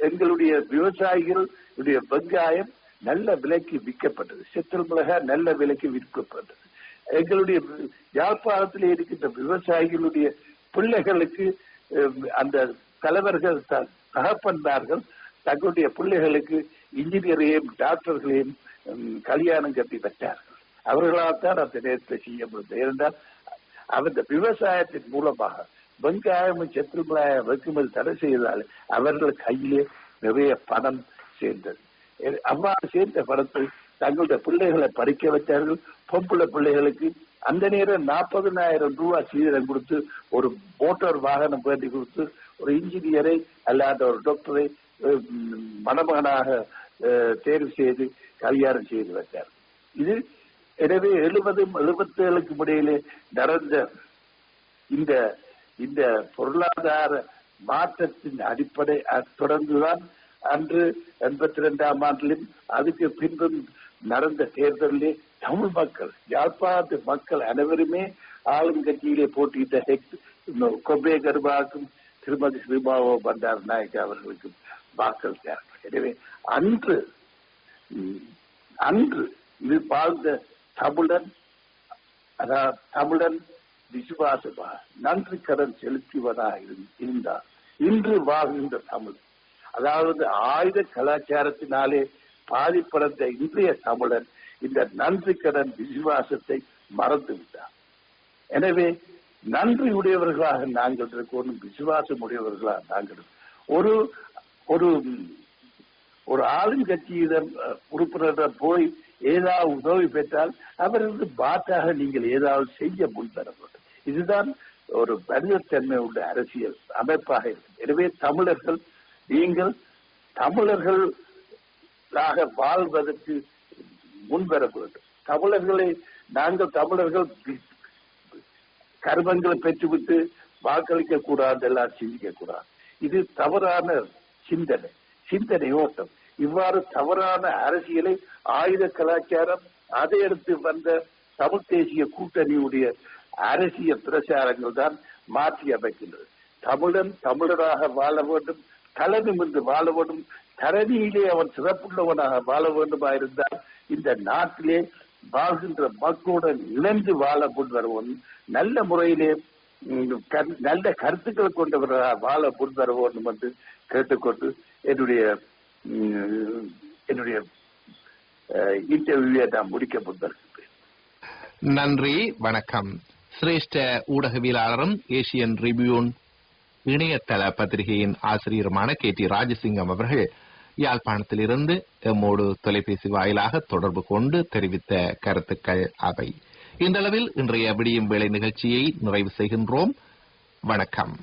எங்களுடைய விவசாயிகளுடைய வெங்காயம் நல்ல விலைக்கு விற்கப்பட்டது, செத்தல் மிளகாய் நல்ல விலைக்கு விற்கப்பட்டது. எங்களுடைய யாழ்ப்பாணத்தில் இருக்கின்ற விவசாயிகளுடைய பிள்ளைகளுக்கு அந்த தலைவர்கள் தகப்பன்மார்கள் தங்களுடைய பிள்ளைகளுக்கு இன்ஜினியரையும் டாக்டர்களையும் கல்யாணம் கட்டி வைத்தார்கள். அவர்களால் தான் அந்த நேரத்தை செய்ய முடிந்தது. ஏனென்றால் அந்த விவசாயத்தின் மூலமாக வெங்காயமும் செத்தல் மிளகாய் இறக்குமதி தடை செய்ததால் அவர்கள் கையிலே நிறைய பணம் சேர்ந்தது. அவ்வாறு சேர்ந்த பணத்தை தங்களுடைய பிள்ளைகளை படிக்க வைத்தார்கள். பொம்பளை பிள்ளைகளுக்கு அந்த நேரம் 40,000 ரூபாய் சீதனம் கொடுத்து ஒரு மோட்டார் வாகனம் வேண்டி கொடுத்து ஒரு இன்ஜினியரை அல்லாத ஒரு டாக்டரை மணமகனாக தேர்வு செய்து கல்யாணம் செய்து வைத்தார். இது எனவே 70-77க்கு இடையிலே நடந்த இந்த பொருளாதார மாற்றத்தின் அடிப்படை தொடர்ந்துதான் அன்று 82ஆம் ஆண்டிலும் அதுக்கு பின்பும் நடந்த தேர்தலிலே தமிழ் மக்கள், யாழ்ப்பாணத்து மக்கள் அனைவருமே ஆளுங்கட்சியிலே போட்டியிட்ட கொபே கர்பாவுக்கும் திருமதி ஸ்ரீபாவோ பண்டார் நாயக் அவர்களுக்கும் வாக்களித்தார்கள். எனவே அன்று இது வாழ்ந்த தமிழன் விசுவாசமாக நன்றி கடன் செலுத்துவதாக இருந்தார். இன்று வாழ்கின்ற தமிழ், அதாவது ஆயுத கலாச்சாரத்தினாலே பாதிப்படைந்த இன்றைய தமிழன் இந்த நன்றி கடன் விசுவாசத்தை மறந்து விட்டார். எனவே நன்றி உடையவர்களாக நாங்கள் இருக்கணும், விசுவாசம் உடையவர்களாக நாங்கள் ஒரு ஆளுங்கட்சியிடம் உறுப்பினரிடம் போய் ஏதாவது உதவி பெற்றால் அவருக்கு பாட்டாக நீங்கள் ஏதாவது செய்ய முன்வர வேண்டும். இதுதான் ஒரு மனிதத்தன்மை உள்ள அரசியல் அமைப்பாக இருக்கு. எனவே தமிழர்கள், நீங்கள் தமிழர்களாக வாழ்வதற்கு முன்வர வேண்டும். தமிழர்கள் கர்மங்களை பெற்றுவிட்டு வாக்களிக்க கூடாது, எல்லாம் சிந்திக்க கூடாது. இது தவறான சிந்தனை ஓட்டம். இவ்வாறு தவறான அரசியலை ஆயுத கலாச்சாரம் அதை எடுத்து வந்த தமிழ் தேசிய கூட்டணியுடைய அரசியல் பிரச்சாரங்கள் தான் மாற்றி அமைக்கின்றது. தமிழன் தமிழராக வாழ வேண்டும், தலை நிமிர்ந்து வாழ வேண்டும், தரணியிலே அவன் சிறப்புள்ளவனாக வாழ வேண்டுமா இருந்தால் இந்த நாட்டிலே வாழ்கின்ற மக்களுடன் இணைந்து வாழ முன்வருவோம், நல்ல முறையிலே நல்ல கருத்துக்களை கொண்டவர்களாக வாழ முன்வர வேண்டும் என்று கேட்டுக்கொண்டு என்னுடைய இன்டர்வியூவை நான் முடிக்க முன்வருகின்றேன். நன்றி, வணக்கம். சிரேஷ்ட ஊடகவியலாளரும் ஏசியன் ரிபியூன் இணையதள பத்திரிகையின் ஆசிரியருமான KT ராஜசிங்கம் அவர்கள் யாழ்ப்பாணத்திலிருந்து எம்மோடு தொலைபேசி வாயிலாக தொடர்பு கொண்டு தெரிவித்த கருத்துக்கள் அவை. இந்த அளவில் இன்றைய விடியும் வேளை நிகழ்ச்சியை நிறைவு செய்கின்றோம். வணக்கம்.